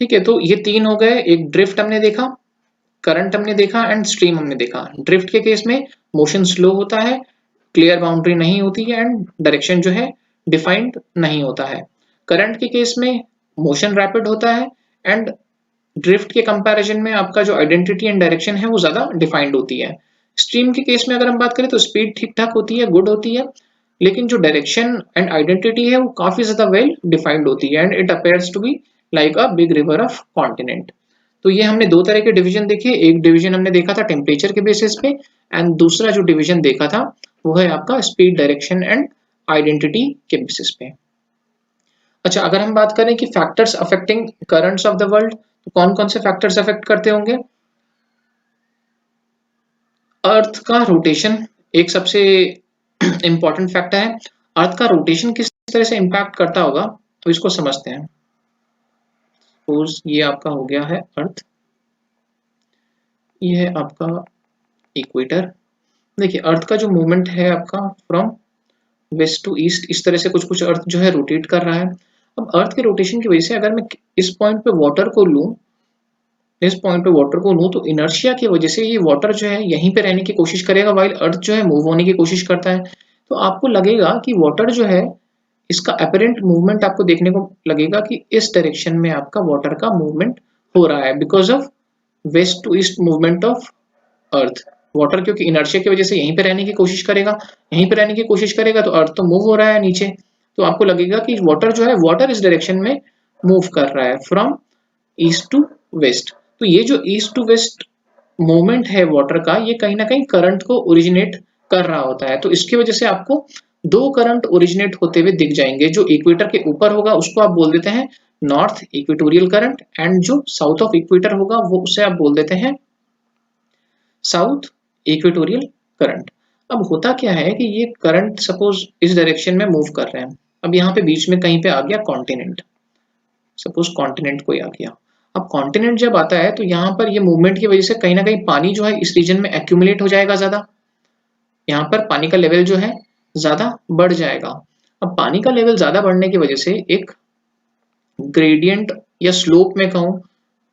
ठीक है, तो ये तीन हो गए। एक ड्रिफ्ट हमने देखा, करंट हमने देखा एंड स्ट्रीम हमने देखा। ड्रिफ्ट के केस में मोशन स्लो होता है, क्लियर बाउंड्री नहीं होती है एंड डायरेक्शन जो है डिफाइंड नहीं होता है। करंट के केस में मोशन रैपिड होता है एंड ड्रिफ्ट के कंपैरिजन में आपका जो आइडेंटिटी एंड डायरेक्शन है वो ज्यादा डिफाइंड होती है। स्ट्रीम के केस में अगर हम बात करें तो स्पीड ठीक ठाक होती है, गुड होती है, लेकिन जो डायरेक्शन एंड आइडेंटिटी है वो काफी ज्यादा वेल डिफाइंड होती है and it appears to be like a big river of continent. तो ये हमने दो तरह के डिवीजन देखे। एक डिवीजन हमने देखा था टेम्परेचर के बेसिस पे एंड दूसरा जो डिवीजन देखा था वो है आपका स्पीड, डायरेक्शन एंड आइडेंटिटी के बेसिस पे। अच्छा, अगर हम बात करें कि factors affecting currents of the world, तो कौन कौन से फैक्टर्स अफेक्ट करते होंगे? अर्थ का रोटेशन एक सबसे इंपॉर्टेंट फैक्टर है। अर्थ का रोटेशन किस तरह से इंपैक्ट करता होगा तो इसको समझते हैं। सपोज ये आपका हो गया है अर्थ, ये है आपका इक्वेटर। देखिए अर्थ का जो मूवमेंट है आपका फ्रॉम वेस्ट टू ईस्ट, इस तरह से कुछ कुछ अर्थ जो है रोटेट कर रहा है। अब अर्थ के रोटेशन की वजह से अगर मैं इस पॉइंट पे वाटर को लूं, इस पॉइंट पे वाटर को लूं, तो इनर्शिया की वजह से ये वाटर जो है यहीं पे रहने की कोशिश करेगा वाइल अर्थ जो है मूव होने की कोशिश करता है। तो आपको लगेगा कि वाटर जो है इसका अपरेंट मूवमेंट आपको देखने को लगेगा कि इस डायरेक्शन में आपका वाटर का मूवमेंट हो रहा है because of west to east movement of earth. Water क्योंकि इनर्शिया की वजह से यहीं पे रहने की कोशिश करेगा, यहीं पे रहने की कोशिश करेगा तो अर्थ तो मूव हो रहा है नीचे, तो आपको लगेगा कि वाटर जो है वाटर इस डायरेक्शन में मूव कर रहा है फ्रॉम ईस्ट टू वेस्ट। तो ये जो ईस्ट टू वेस्ट मूवमेंट है वाटर का, ये कहीं ना कहीं करंट को ओरिजिनेट कर रहा होता है। तो इसकी वजह से आपको दो करंट ओरिजिनेट होते हुए दिख जाएंगे। जो इक्वेटर के ऊपर होगा उसको आप बोल देते हैं नॉर्थ इक्वेटोरियल करंट एंड जो साउथ ऑफ इक्वेटर होगा वो उसे आप बोल देते हैं साउथ इक्वेटोरियल करंट। अब होता क्या है कि ये करंट सपोज इस डायरेक्शन में मूव कर रहे हैं। अब यहाँ पे बीच में कहीं पे आ गया कॉन्टिनेंट, सपोज कॉन्टिनेंट कोई आ गया। अब कॉन्टिनेंट जब आता है तो यहाँ पर ये मूवमेंट की वजह से कहीं ना कहीं पानी जो है इस रीजन में एक्यूमुलेट हो जाएगा ज्यादा, यहाँ पर पानी का लेवल जो है ज्यादा बढ़ जाएगा। अब पानी का लेवल ज्यादा बढ़ने की वजह से एक ग्रेडियंट या स्लोप में कहूँ,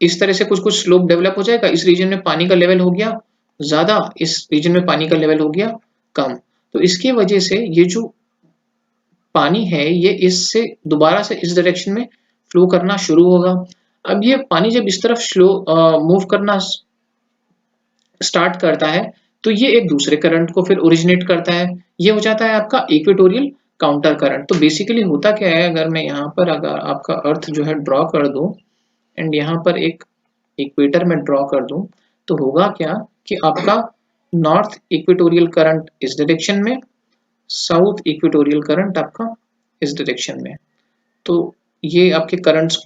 इस तरह से कुछ कुछ स्लोप डेवलप हो जाएगा। इस रीजन में पानी का लेवल हो गया ज्यादा, इस रीजन में पानी का लेवल हो गया कम। तो इसकी वजह से ये जो पानी है ये इससे दोबारा से इस डायरेक्शन में फ्लो करना शुरू होगा। अब ये पानी जब इस तरफ स्लो मूव करना स्टार्ट करता है तो ये एक दूसरे करंट को फिर ओरिजिनेट करता है। ये हो जाता है आपका इक्वेटोरियल काउंटर करंट। तो बेसिकली होता क्या है, अगर मैं यहाँ पर अगर आपका अर्थ जो है ड्रॉ कर दूं एंड यहाँ पर एक इक्वेटर में ड्रॉ कर दूं, तो होगा क्या कि आपका नॉर्थ इक्वेटोरियल करंट इस डायरेक्शन में, साउथ इक्वेटोरियल करंट आपका इस डायरेक्शन में। तो ये आपके करंट्स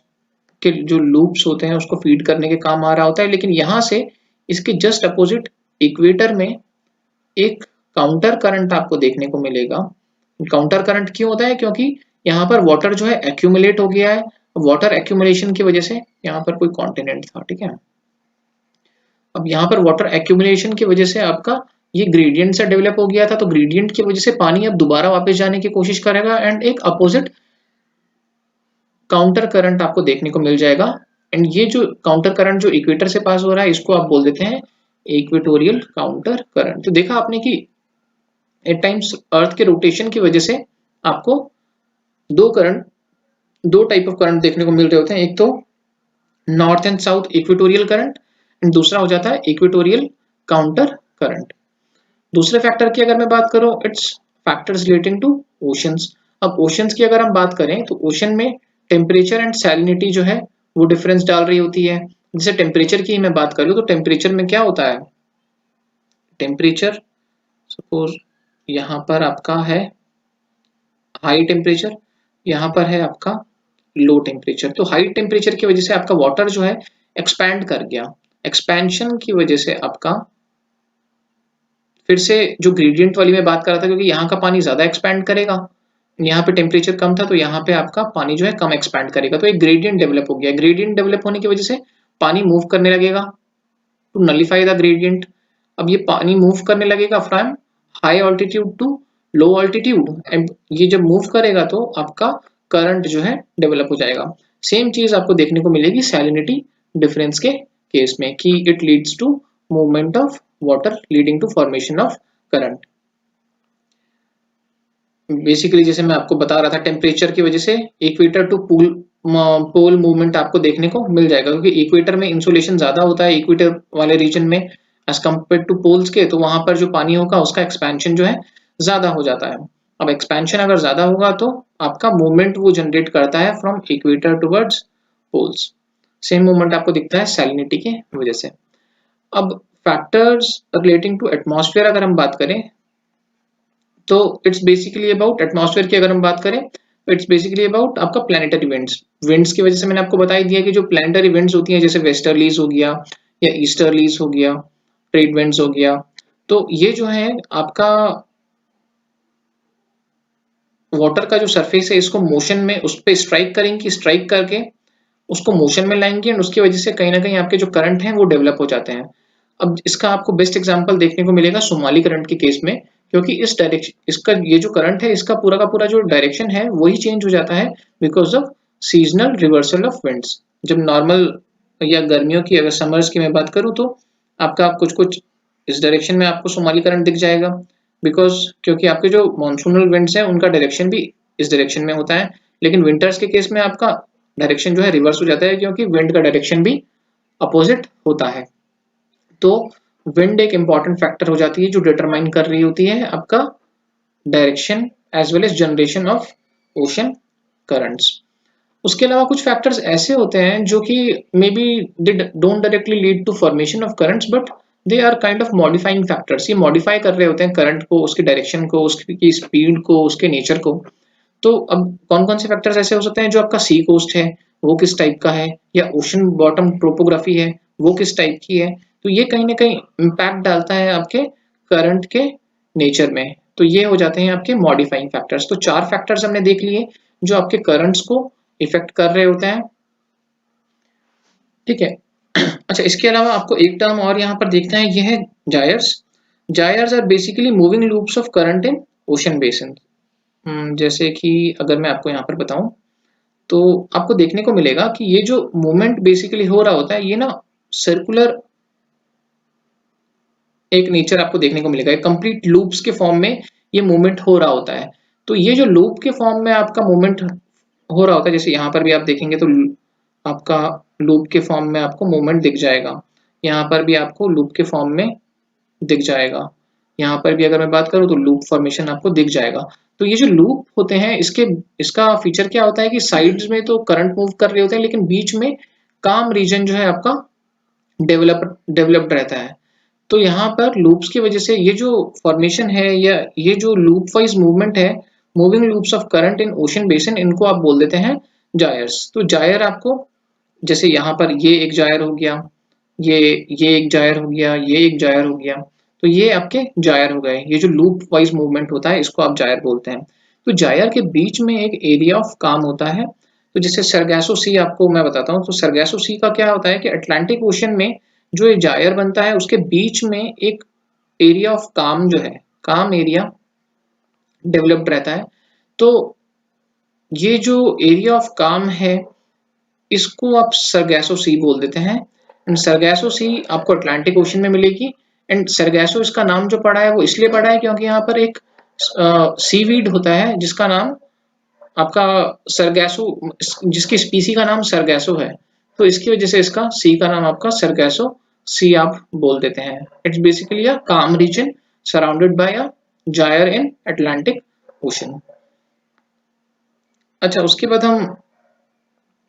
के जो लूप्स होते हैं उसको फीड करने के काम आ रहा होता है। लेकिन यहाँ से इसके जस्ट अपोजिट इक्वेटर में एक काउंटर करंट आपको देखने को मिलेगा। काउंटर करंट क्यों होता है? क्योंकि यहाँ पर वाटर जो है एक्यूमुलेट हो गया है। वाटर एक्यूमुलेशन की वजह से यहाँ पर कोई कॉन्टिनेंट था, ठीक है। अब यहाँ पर वाटर एक्यूमुलेशन की वजह से आपका ये ग्रेडियंट से डेवलप हो गया था, तो ग्रेडियंट की वजह से पानी अब दोबारा वापस जाने की कोशिश करेगा एंड एक अपोजिट काउंटर करंट आपको देखने को मिल जाएगा। एंड ये जो काउंटर करंट जो इक्वेटर से पास हो रहा है इसको आप बोल देते हैं इक्वेटोरियल काउंटर करंट। तो देखा आपने कि एट टाइम्स अर्थ के रोटेशन की वजह से आपको दो टाइप ऑफ करंट देखने को मिल रहे होते हैं। एक तो north and south equatorial current and दूसरा हो जाता है इक्वेटोरियल काउंटर करंट। दूसरे फैक्टर की अगर मैं बात करूं, it's factors relating to oceans. अब ओशंस की अगर हम बात करें तो ओशन में टेम्परेचर एंड सैलिनिटी जो है वो डिफरेंस डाल रही होती है। जैसे टेम्परेचर की मैं बात करूं तो टेम्परेचर में क्या होता है, टेम्परेचर सपोज यहाँ पर आपका है हाई टेम्परेचर, यहाँ पर है आपका लो टेम्परेचर। तो हाई टेम्परेचर की वजह से आपका वाटर जो है एक्सपैंड कर गया। एक्सपेंशन की वजह से आपका फिर से जो ग्रेडियंट वाली मैं बात कर रहा था, क्योंकि यहाँ का पानी ज्यादा एक्सपैंड करेगा, यहाँ पे टेम्परेचर कम था तो यहाँ पे आपका पानी जो है कम एक्सपैंड करेगा। तो एक ग्रेडियंट डेवलप हो गया। ग्रेडियंट डेवलप होने की वजह से पानी मूव करने लगेगा टू नलिफाई द ग्रेडियंट। अब ये पानी मूव करने लगेगा from high altitude to low altitude and ये जब मूव करेगा तो आपका करंट जो है डेवलप हो जाएगा। सेम चीज आपको देखने को मिलेगी सैलिनिटी डिफरेंस के केस में कि it leads to movement of water leading to formation of current. Basically जैसे मैं आपको बता रहा था, टेम्परेचर की वजह से इक्वेटर टू पोल मूवमेंट आपको देखने को मिल जाएगा, क्योंकि इक्वेटर में इंसुलेशन ज्यादा होता है इक्वेटर वाले रीजन में एज कम्पेयर टू पोल्स के, तो वहां पर जो पानी होगा उसका एक्सपेंशन जो है ज्यादा हो जाता है। अब एक्सपेंशन अगर ज्यादा होगा तो आपका मूवमेंट वो जनरेट करता है from equator towards poles. Same movement आपको दिखता है सैलिनिटी की वजह से। अब फैक्टर्स रिलेटिंग टू एटमॉस्फेयर अगर हम बात करें तो इट्स बेसिकली अबाउट एटमॉस्फेयर की अगर हम बात करें तो इट्स बेसिकली अबाउट आपका प्लैनेटरी विंड्स। विंड्स की वजह से मैंने आपको बता ही दिया कि जो प्लैनेटरी विंड्स होती हैं जैसे वेस्टर्लीज हो गया या ईस्टर्लीज हो गया, ट्रेड विंड्स हो गया, तो ये जो है आपका वाटर का जो सरफेस है इसको मोशन में उस पर स्ट्राइक करेंगे, स्ट्राइक करके उसको मोशन में लाएंगे एंड उसकी वजह से कहीं ना कहीं आपके जो करंट हैं वो डेवलप हो जाते हैं। अब इसका आपको बेस्ट एग्जांपल देखने को मिलेगा सोमाली करंट के केस में, क्योंकि इस डायरेक्शन इसका ये जो करंट है इसका पूरा का पूरा जो डायरेक्शन है वही चेंज हो जाता है because of seasonal reversal of winds. जब नॉर्मल या गर्मियों की अगर समर्स की मैं बात करूं तो आपका कुछ कुछ इस डायरेक्शन में आपको सोमाली करंट दिख जाएगा, बिकॉज क्योंकि आपके जो मॉनसूनल विंड्स हैं उनका डायरेक्शन भी इस डायरेक्शन में होता है। लेकिन विंटर्स के केस में आपका डायरेक्शन जो है रिवर्स हो जाता है क्योंकि विंड का डायरेक्शन भी अपोजिट होता है। तो विंड एक इंपॉर्टेंट फैक्टर हो जाती है जो डिटरमाइन कर रही होती है आपका direction as well as generation of ocean currents. उसके अलावा कुछ फैक्टर्स ऐसे होते हैं जो कि may be they don't directly lead to formation of currents but they are kind of modifying factors. ये मॉडिफाई कर रहे होते हैं करंट को, उसकी डायरेक्शन को, उसकी स्पीड को, उसके नेचर को। तो अब कौन कौन से फैक्टर्स ऐसे हो सकते हैं, जो आपका सी कोस्ट है वो किस टाइप का है, या ओशन बॉटम टोपोग्राफी है वो किस टाइप की है, तो ये कहीं ना कहीं इम्पैक्ट डालता है आपके करंट के नेचर में। तो ये हो जाते हैं आपके मॉडिफाइंग फैक्टर्स। तो 4 फैक्टर्स हमने देख लिए जो आपके करंट्स को इफेक्ट कर रहे होते हैं, ठीक है। अच्छा, इसके अलावा आपको एक टर्म और यहाँ पर देखना है, ये है gyres. Gyres are basically moving loops of current in ocean basin. जैसे कि अगर मैं आपको यहाँ पर बताऊं तो आपको देखने को मिलेगा कि ये जो मूवमेंट बेसिकली हो रहा होता है ये ना सर्कुलर एक नेचर आपको देखने को मिलेगा, एक कंप्लीट लूप्स के फॉर्म में ये मूवमेंट हो रहा होता है। तो ये जो लूप के फॉर्म में आपका मूवमेंट हो रहा होता है, जैसे यहाँ पर भी आप देखेंगे तो आपका लूप के फॉर्म में आपको मूवमेंट दिख जाएगा, यहाँ पर भी आपको लूप के फॉर्म में दिख जाएगा, यहाँ पर भी अगर मैं बात करूँ तो लूप फॉर्मेशन आपको दिख जाएगा। तो ये जो लूप होते हैं इसका फीचर क्या होता है कि साइड्स में तो करंट मूव कर रहे होते हैं लेकिन बीच में काम रीजन जो है आपका डेवलप्ड रहता है। तो यहाँ पर लूप्स की वजह से ये जो फॉर्मेशन है या ये जो लूप वाइज मूवमेंट है, moving loops of current in ocean basin, इनको आप बोल देते हैं जायर्स। तो जायर आपको जैसे यहाँ पर ये एक जायर हो गया, ये एक जायर हो गया, ये एक जायर हो गया, तो ये आपके जायर हो गए। ये जो लूप वाइज मूवमेंट होता है इसको आप जायर बोलते हैं। तो जायर के बीच में एक एरिया ऑफ काम होता है। तो जैसे सरगैसो सी आपको मैं बताता हूँ, तो सरगैसो सी का क्या होता है कि अटलांटिक ओशन में जो ये जायर बनता है उसके बीच में एक एरिया ऑफ काम जो है, काम एरिया डेवलप्ड रहता है। तो ये जो एरिया ऑफ काम है इसको आप सरगैसो सी बोल देते हैं। एंड सरगैसो सी आपको अटलांटिक ओशन में मिलेगी। एंड सरगैसो इसका नाम जो पड़ा है वो इसलिए पड़ा है क्योंकि यहाँ पर एक सीवीड होता है जिसका नाम आपका सरगैसो, जिसकी स्पीसी का नाम सरगैसो है, तो इसकी वजह से इसका सी का नाम आपका सरगैसो सी आप बोल देते हैं। It's basically a calm region surrounded by a gyre in Atlantic ocean. अच्छा, उसके बाद हम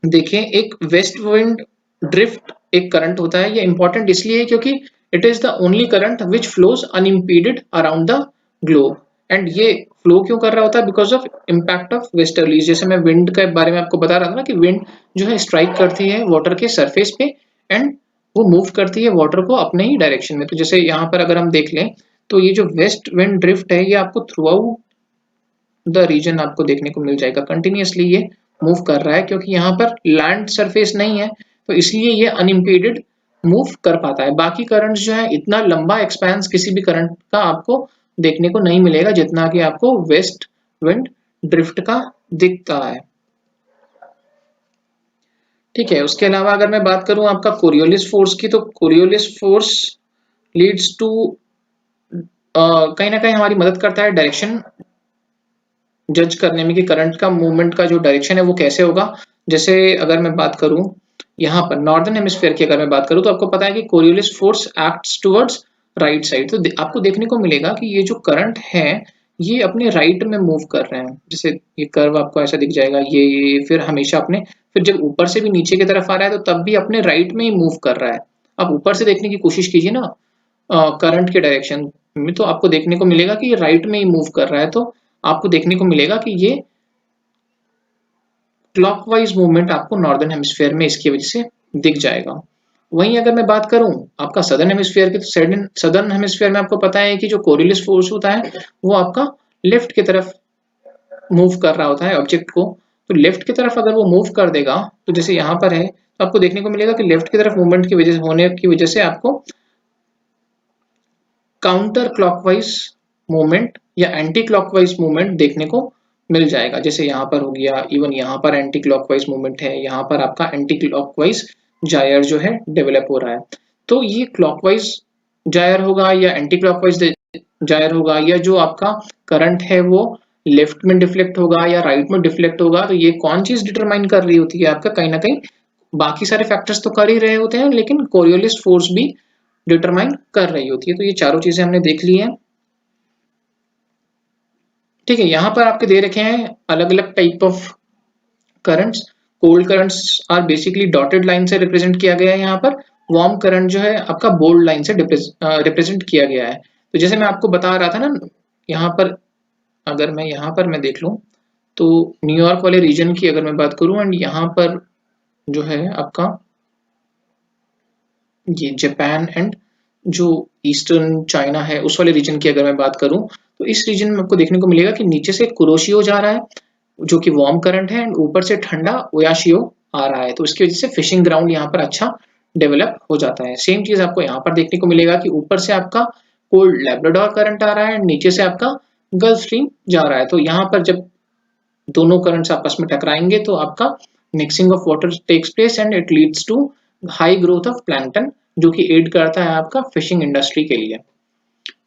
देखें एक वेस्ट विंड ड्रिफ्ट एक करंट होता है। ये इंपॉर्टेंट इसलिए है क्योंकि it is the only current which flows unimpeded around the globe. And ये फ्लो क्यों कर रहा होता है, because of impact of westerlies. जैसे मैं विंड के बारे में आपको बता रहा था ना कि विंड जो है स्ट्राइक करती है वाटर के सरफेस पे एंड वो मूव करती है वाटर को अपने ही डायरेक्शन में। तो जैसे यहाँ पर अगर हम देख लें तो ये जो वेस्ट विंड ड्रिफ्ट है ये आपको थ्रू आउट द रीजन आपको देखने को मिल जाएगा। कंटिन्यूअसली ये मूव कर रहा है क्योंकि यहाँ पर लैंड सरफेस नहीं है, तो इसलिए ये अनइम्पीडेड मूव कर पाता है। बाकी करंट्स जो है इतना लंबा एक्सपेंस किसी भी करंट का आपको देखने को नहीं मिलेगा जितना कि आपको वेस्ट विंड ड्रिफ्ट का दिखता है। ठीक है। उसके अलावा अगर मैं बात करूं आपका कोरियोलिस फोर्स की, तो कोरियोलिस फोर्स लीड्स टू कहीं ना कहीं हमारी मदद करता है डायरेक्शन जज करने में कि करंट का मूवमेंट का जो डायरेक्शन है वो कैसे होगा। जैसे अगर मैं बात करूं यहाँ पर नॉर्दर्न हेमिस्फीयर की, अगर मैं बात करूं तो आपको पता है कि Coriolis force acts towards right side. तो आपको देखने को मिलेगा कि ये जो करंट है ये अपने राइट में मूव कर रहे हैं। जैसे ये कर्व आपको ऐसा दिख जाएगा, ये फिर हमेशा अपने, फिर जब ऊपर से भी नीचे की तरफ आ रहा है तो तब भी अपने राइट में ही मूव कर रहा है। आप ऊपर से देखने की कोशिश कीजिए ना करंट के डायरेक्शन में, तो आपको देखने को मिलेगा कि ये राइट में ही मूव कर रहा है। तो आपको देखने को मिलेगा कि ये क्लॉकवाइज मूवमेंट आपको नॉर्दर्न हेमिस्फीयर में इसकी वजह से दिख जाएगा। वहीं अगर मैं बात करूं आपका सदर्न हेमिस्फीयर की, तो सदर्न हेमिस्फीयर में आपको पता है कि जो कोरियोलिस फोर्स होता है वो आपका लेफ्ट की तरफ मूव कर रहा होता है ऑब्जेक्ट को। तो लेफ्ट की तरफ अगर वो मूव कर देगा, तो जैसे यहाँ पर है, तो आपको देखने को मिलेगा कि लेफ्ट की तरफ मूवमेंट की वजह से होने की वजह से आपको काउंटर क्लॉकवाइज मूवमेंट या एंटी क्लॉकवाइज मूवमेंट देखने को मिल जाएगा। जैसे यहाँ पर हो गया, इवन यहाँ पर एंटी क्लॉकवाइज मूवमेंट है, यहाँ पर आपका एंटी क्लॉकवाइज जायर जो है डेवलप हो रहा है। तो ये क्लॉकवाइज जायर होगा या एंटी क्लॉकवाइज जायर होगा, या जो आपका करंट है वो लेफ्ट में डिफ्लेक्ट होगा या राइट में डिफ्लेक्ट होगा, तो ये कौन चीज डिटरमाइन कर रही होती है आपका, कहीं ना कहीं बाकी सारे फैक्टर्स तो कर ही रहे होते हैं लेकिन कोरियोलिस फोर्स भी डिटरमाइन कर रही होती है। तो ये चारों चीजें हमने देख ली हैं। ठीक है, यहाँ पर आपके दे रखे हैं अलग अलग type of currents. Cold currents are basically dotted line से रिप्रेजेंट किया गया है। यहाँ पर वार्म करंट जो है आपका बोल्ड लाइन से रिप्रेजेंट किया गया है। तो जैसे मैं आपको बता रहा था ना, यहाँ पर अगर मैं यहाँ पर मैं देख लूँ तो न्यूयॉर्क वाले रीजन की अगर मैं बात करूँ, एंड यहाँ पर जो है आपका ये जापान एंड जो ईस्टर्न चाइना है उस वाले रीजन की अगर मैं बात करूं, तो इस रीजन में आपको देखने को मिलेगा कि नीचे से कुरोशियो जा रहा है जो कि वार्म करंट है, एंड ऊपर से ठंडा ओयाशियो आ रहा है। तो इसकी वजह से फिशिंग ग्राउंड यहाँ पर अच्छा डेवलप हो जाता है। सेम चीज आपको यहाँ पर देखने को मिलेगा कि ऊपर से आपका कोल्ड लैब्राडोर करंट आ रहा है, नीचे से आपका गल्फ स्ट्रीम जा रहा है। तो यहाँ पर जब दोनों करंट्स आपस में टकराएंगे तो आपका mixing of water takes place and it leads to high growth of plankton, जो कि एड करता है आपका फिशिंग इंडस्ट्री के लिए।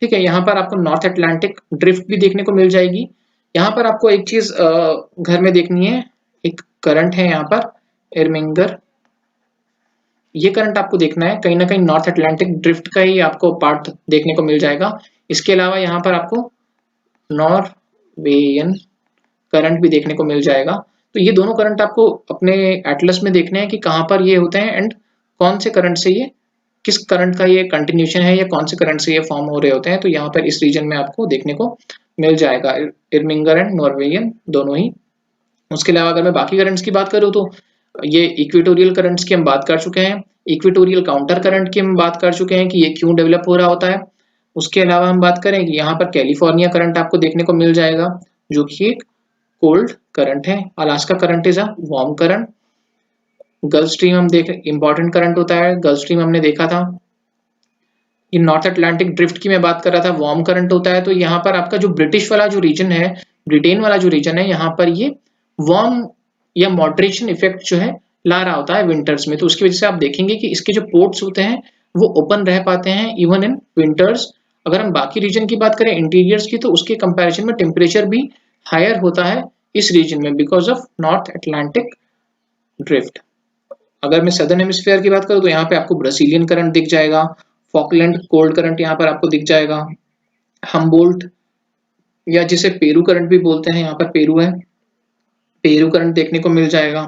ठीक है, यहाँ पर आपको नॉर्थ अटलांटिक ड्रिफ्ट भी देखने को मिल जाएगी। यहाँ पर आपको एक चीज घर में देखनी है, एक करंट है यहाँ पर एरमिंगर, ये करंट आपको देखना है, कहीं ना कहीं नॉर्थ अटलांटिक ड्रिफ्ट का ही आपको पार्ट देखने को मिल जाएगा। इसके अलावा यहाँ पर आपको नॉर्वेयन करंट भी देखने को मिल जाएगा। तो ये दोनों करंट आपको अपने एटलस में देखने हैं कि कहाँ पर ये होते हैं एंड कौन से करंट से ये, किस करंट का ये कंटिन्यूशन है या कौन से करंट से ये फॉर्म हो रहे होते हैं। तो यहाँ पर इस रीजन में आपको देखने को मिल जाएगा इर्मिंगर एंड नॉर्वेगियन दोनों ही। उसके अलावा अगर मैं बाकी करंट्स की बात करूँ तो ये इक्वेटोरियल करंट्स की हम बात कर चुके हैं, इक्वेटोरियल काउंटर करंट की हम बात कर चुके हैं कि ये क्यों डेवलप हो रहा होता है। उसके अलावा हम बात करें कि यहाँ पर कैलिफोर्निया करंट आपको देखने को मिल जाएगा जो कि एक कोल्ड करंट है। Alaska current is a warm current. Gulf stream हम देख, इंपॉर्टेंट करंट होता है, गल्फ स्ट्रीम हमने देखा था। ये नॉर्थ अटलांटिक ड्रिफ्ट की मैं बात कर रहा था, वार्म करंट होता है। तो यहाँ पर आपका जो ब्रिटिश वाला जो रीजन है, ब्रिटेन वाला जो रीजन है, यहाँ पर ये वार्म या मॉडरेशन इफेक्ट जो है ला रहा होता है विंटर्स में। तो उसकी वजह से आप देखेंगे कि इसके जो पोर्ट्स होते हैं वो ओपन रह पाते हैं इवन इन विंटर्स। अगर हम बाकी रीजन की बात करें इंटीरियर्स की, तो उसके कंपैरिजन में टेम्परेचर भी हायर होता है इस रीजन में because of north Atlantic drift. अगर मैं सदर्न हेमिस्फीयर की बात करूं तो यहाँ पे आपको ब्राजीलियन करंट दिख जाएगा, फॉकलैंड कोल्ड करंट यहाँ पर आपको दिख जाएगा, हम्बोल्ट या जिसे पेरू करंट भी बोलते हैं, यहाँ पर पेरू है, पेरू करंट देखने को मिल जाएगा।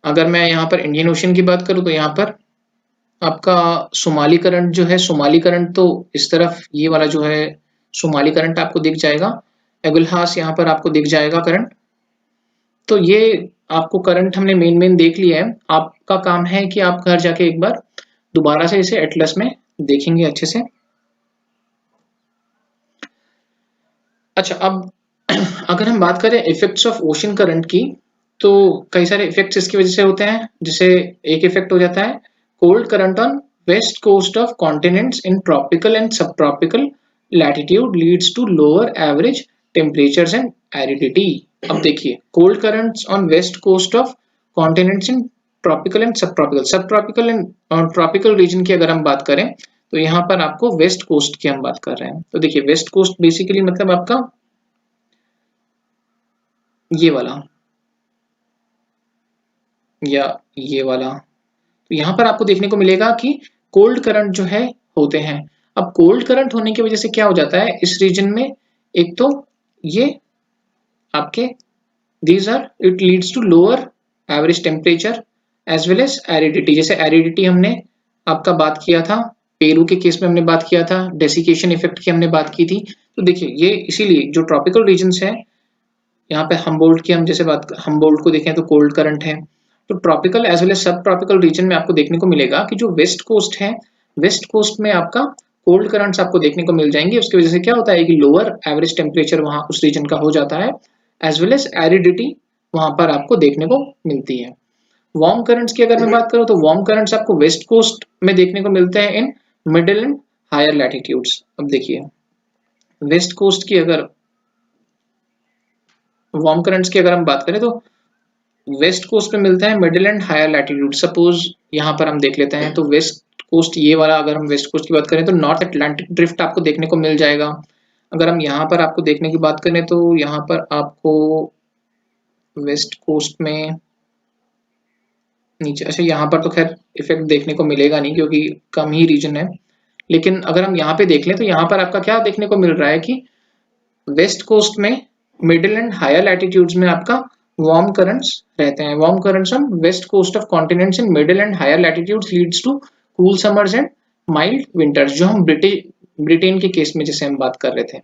अगर मैं यहाँ पर इंडियन ओशन की बात करूँ तो यहाँ पर आपका सोमाली करंट जो है, सोमाली करंट तो इस तरफ ये वाला जो है सोमाली करंट आपको दिख जाएगा, एगुलहास यहाँ पर आपको दिख जाएगा करंट। तो ये आपको करंट हमने मेन देख लिया है। आपका काम है कि आप घर जाके एक बार दोबारा से इसे एटलस में देखेंगे अच्छे से। अच्छा, अब अगर हम बात करें इफेक्ट्स ऑफ ओशन करंट की, तो कई सारे इफेक्ट्स इसकी वजह से होते हैं। जैसे एक इफेक्ट हो जाता है cold current on west coast of continents in tropical and sub tropical latitude leads to lower average temperatures and aridity. अब देखिए, cold currents on west coast of continents in tropical and sub tropical and tropical region की अगर हम बात करें तो यहाँ पर आपको वेस्ट कोस्ट की हम बात कर रहे हैं। तो देखिए वेस्ट कोस्ट बेसिकली मतलब आपका ये वाला या ये वाला। तो यहाँ पर आपको देखने को मिलेगा कि कोल्ड करंट जो है होते हैं। अब कोल्ड करंट होने की वजह से क्या हो जाता है इस रीजन में, एक तो ये आपके these are it leads to lower average temperature as well as aridity। जैसे aridity हमने आपका बात किया था, पेरू के केस में हमने बात किया था, डेसिकेशन इफेक्ट की हमने बात की थी। तो देखिए ये इसीलिए जो ट्रॉपिकल रीजन्स है, यहाँ पे हम्बोल्ट की हम जैसे हम्बोल्ट को देखें तो कोल्ड करंट है। तो ट्रॉपिकल एज वेल एज सब ट्रॉपिकल रीजन में आपको देखने को मिलेगा कि जो वेस्ट कोस्ट है, वेस्ट कोस्ट में आपका कोल्ड करंट्स आपको देखने को मिल जाएंगे। उसकी वजह से क्या होता है कि लोअर एवरेज टेम्परेचर वहां उस रीजन का हो जाता है, एज वेल एज एरिडिटी वहां पर आपको देखने को मिलती है। वार्म करंट्स की अगर मैं बात करूं तो वार्म करंट्स आपको वेस्ट कोस्ट में देखने को मिलते हैं इन मिडिल एंड हायर लैटिट्यूड्स। अब देखिए वेस्ट कोस्ट की अगर वार्म करंट्स की अगर हम बात करें तो वेस्ट कोस्ट पे मिलते हैं middle and higher latitude. Suppose यहाँ पर हम देख लेते हैं तो वेस्ट कोस्ट ये वाला अगर हम वेस्ट कोस्ट की बात करें तो नॉर्थ अटलांटिक ड्रिफ्ट आपको देखने को मिल जाएगा। अगर हम यहाँ पर आपको देखने की बात करें तो यहाँ पर आपको वेस्ट कोस्ट में नीचे, अच्छा यहाँ पर तो खैर इफेक्ट देखने को मिलेगा नहीं क्योंकि कम ही रीजन है, लेकिन अगर हम यहाँ पे देख लें तो यहाँ पर आपका क्या देखने को मिल रहा है कि वेस्ट कोस्ट में मिडिल एंड हायर लैटिट्यूड्स में आपका वार्म करंट्स रहते हैं। Warm currents on west coast of continents in middle and higher latitudes leads to cool summers and mild winters, जो हम ब्रिटेन के केस में जैसे हम बात कर रहे थे।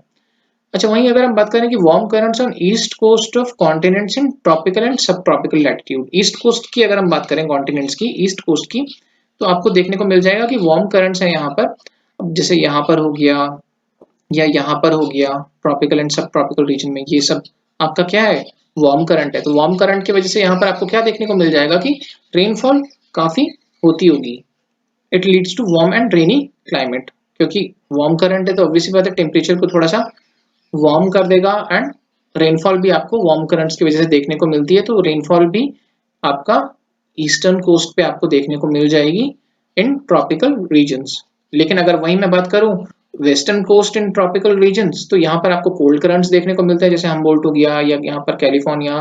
अच्छा वहीं अगर हम बात करें कि warm currents on east coast of continents in tropical and sub tropical latitude, east coast की अगर हम बात करें कॉन्टिनेंट्स की ईस्ट कोस्ट की, तो आपको देखने को मिल जाएगा कि वार्म करंट्स है यहाँ पर। अब जैसे यहाँ पर हो गया या यहाँ पर हो गया tropical and sub tropical region में, ये सब आपका क्या है वार्म करंट है। तो वार्म करंट की वजह से यहाँ पर आपको क्या देखने को मिल जाएगा कि रेनफॉल काफी होती होगी। It leads to warm and rainy climate, क्योंकि वार्म करंट है तो ऑब्वियसली बात है टेम्परेचर को थोड़ा सा वार्म कर देगा एंड रेनफॉल भी आपको वार्म करंट्स की वजह से देखने को मिलती है। तो रेनफॉल भी आपका ईस्टर्न कोस्ट पे आपको देखने को मिल जाएगी इन ट्रॉपिकल रीजन्स। लेकिन अगर वहीं मैं बात करूं western coast in tropical regions, तो यहाँ पर आपको कोल्ड करंट्स देखने को मिलता है, जैसे हम्बोल्ट हो गया या यहाँ पर कैलिफोर्निया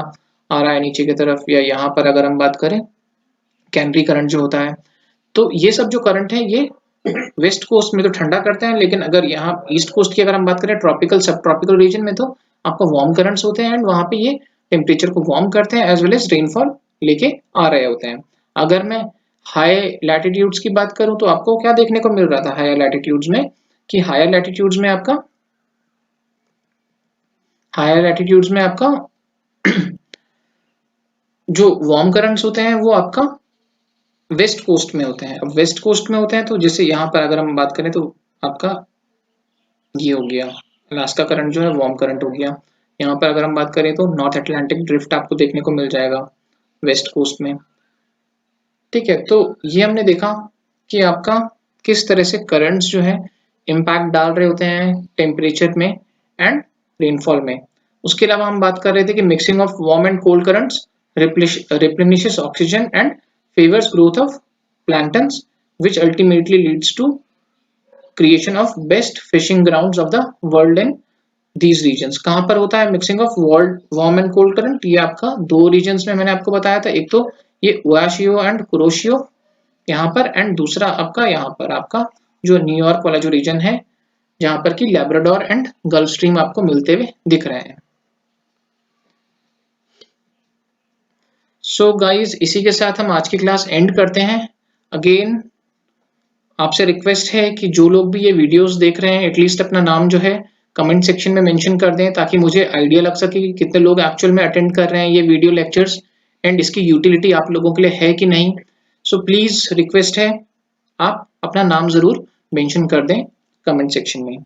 आ रहा है नीचे की तरफ, या यहाँ पर अगर हम बात करें कैनरी करंट जो होता है। तो ये सब जो करंट है ये वेस्ट कोस्ट में तो ठंडा करते हैं, लेकिन अगर यहाँ ईस्ट कोस्ट की अगर हम बात करें ट्रॉपिकल सब ट्रॉपिकल रीजन में, तो आपको वार्म करंट्स होते हैं एंड वहां पे ये टेम्परेचर को वार्म करते हैं एज वेल एज रेनफॉल लेके आ रहे होते हैं। अगर मैं हाई लैटिट्यूड्स की बात करूं तो आपको क्या देखने को मिल रहा था हायर लैटिट्यूड्स में, कि हायर लैटिट्यूड्स में आपका जो वार्म करंट्स होते हैं वो आपका वेस्ट कोस्ट में होते हैं। अब वेस्ट कोस्ट में होते हैं तो जैसे यहाँ पर अगर हम बात करें तो आपका ये हो गया अलास्का करंट जो है वार्म करंट हो गया। यहाँ पर अगर हम बात करें तो नॉर्थ अटलांटिक ड्रिफ्ट आपको देखने को मिल जाएगा वेस्ट कोस्ट में। ठीक है, तो ये हमने देखा कि आपका किस तरह से करंट्स जो है इम्पैक्ट डाल रहे होते हैं टेम्परेचर में एंड रेनफॉल में। उसके अलावा हम बात कर रहे थे कि mixing of warm and cold currents replenishes oxygen and favors growth of planktons, which ultimately leads to creation of best fishing grounds of the world in these regions। कहाँ पर होता है mixing of warm and cold current? ये आपका दो regions में मैंने आपको बताया था, एक तो ये ओयाशियो एंड कुरोशियो यहाँ पर, एंड दूसरा आपका यहाँ पर आपका जो न्यूयॉर्क वाला जो रीजन है जहाँ पर कि लैब्राडोर एंड गल्फ स्ट्रीम आपको मिलते हुए दिख रहे हैं। सो गाइज इसी के साथ हम आज की क्लास एंड करते हैं। अगेन आपसे रिक्वेस्ट है कि जो लोग भी ये वीडियोस देख रहे हैं एटलीस्ट अपना नाम जो है कमेंट सेक्शन में मेंशन कर दें, ताकि मुझे आइडिया लग सके कि कितने लोग एक्चुअल में अटेंड कर रहे हैं ये वीडियो लेक्चर्स एंड इसकी यूटिलिटी आप लोगों के लिए है कि नहीं। सो प्लीज रिक्वेस्ट है आप अपना नाम जरूर मेंशन कर दें कमेंट सेक्शन में।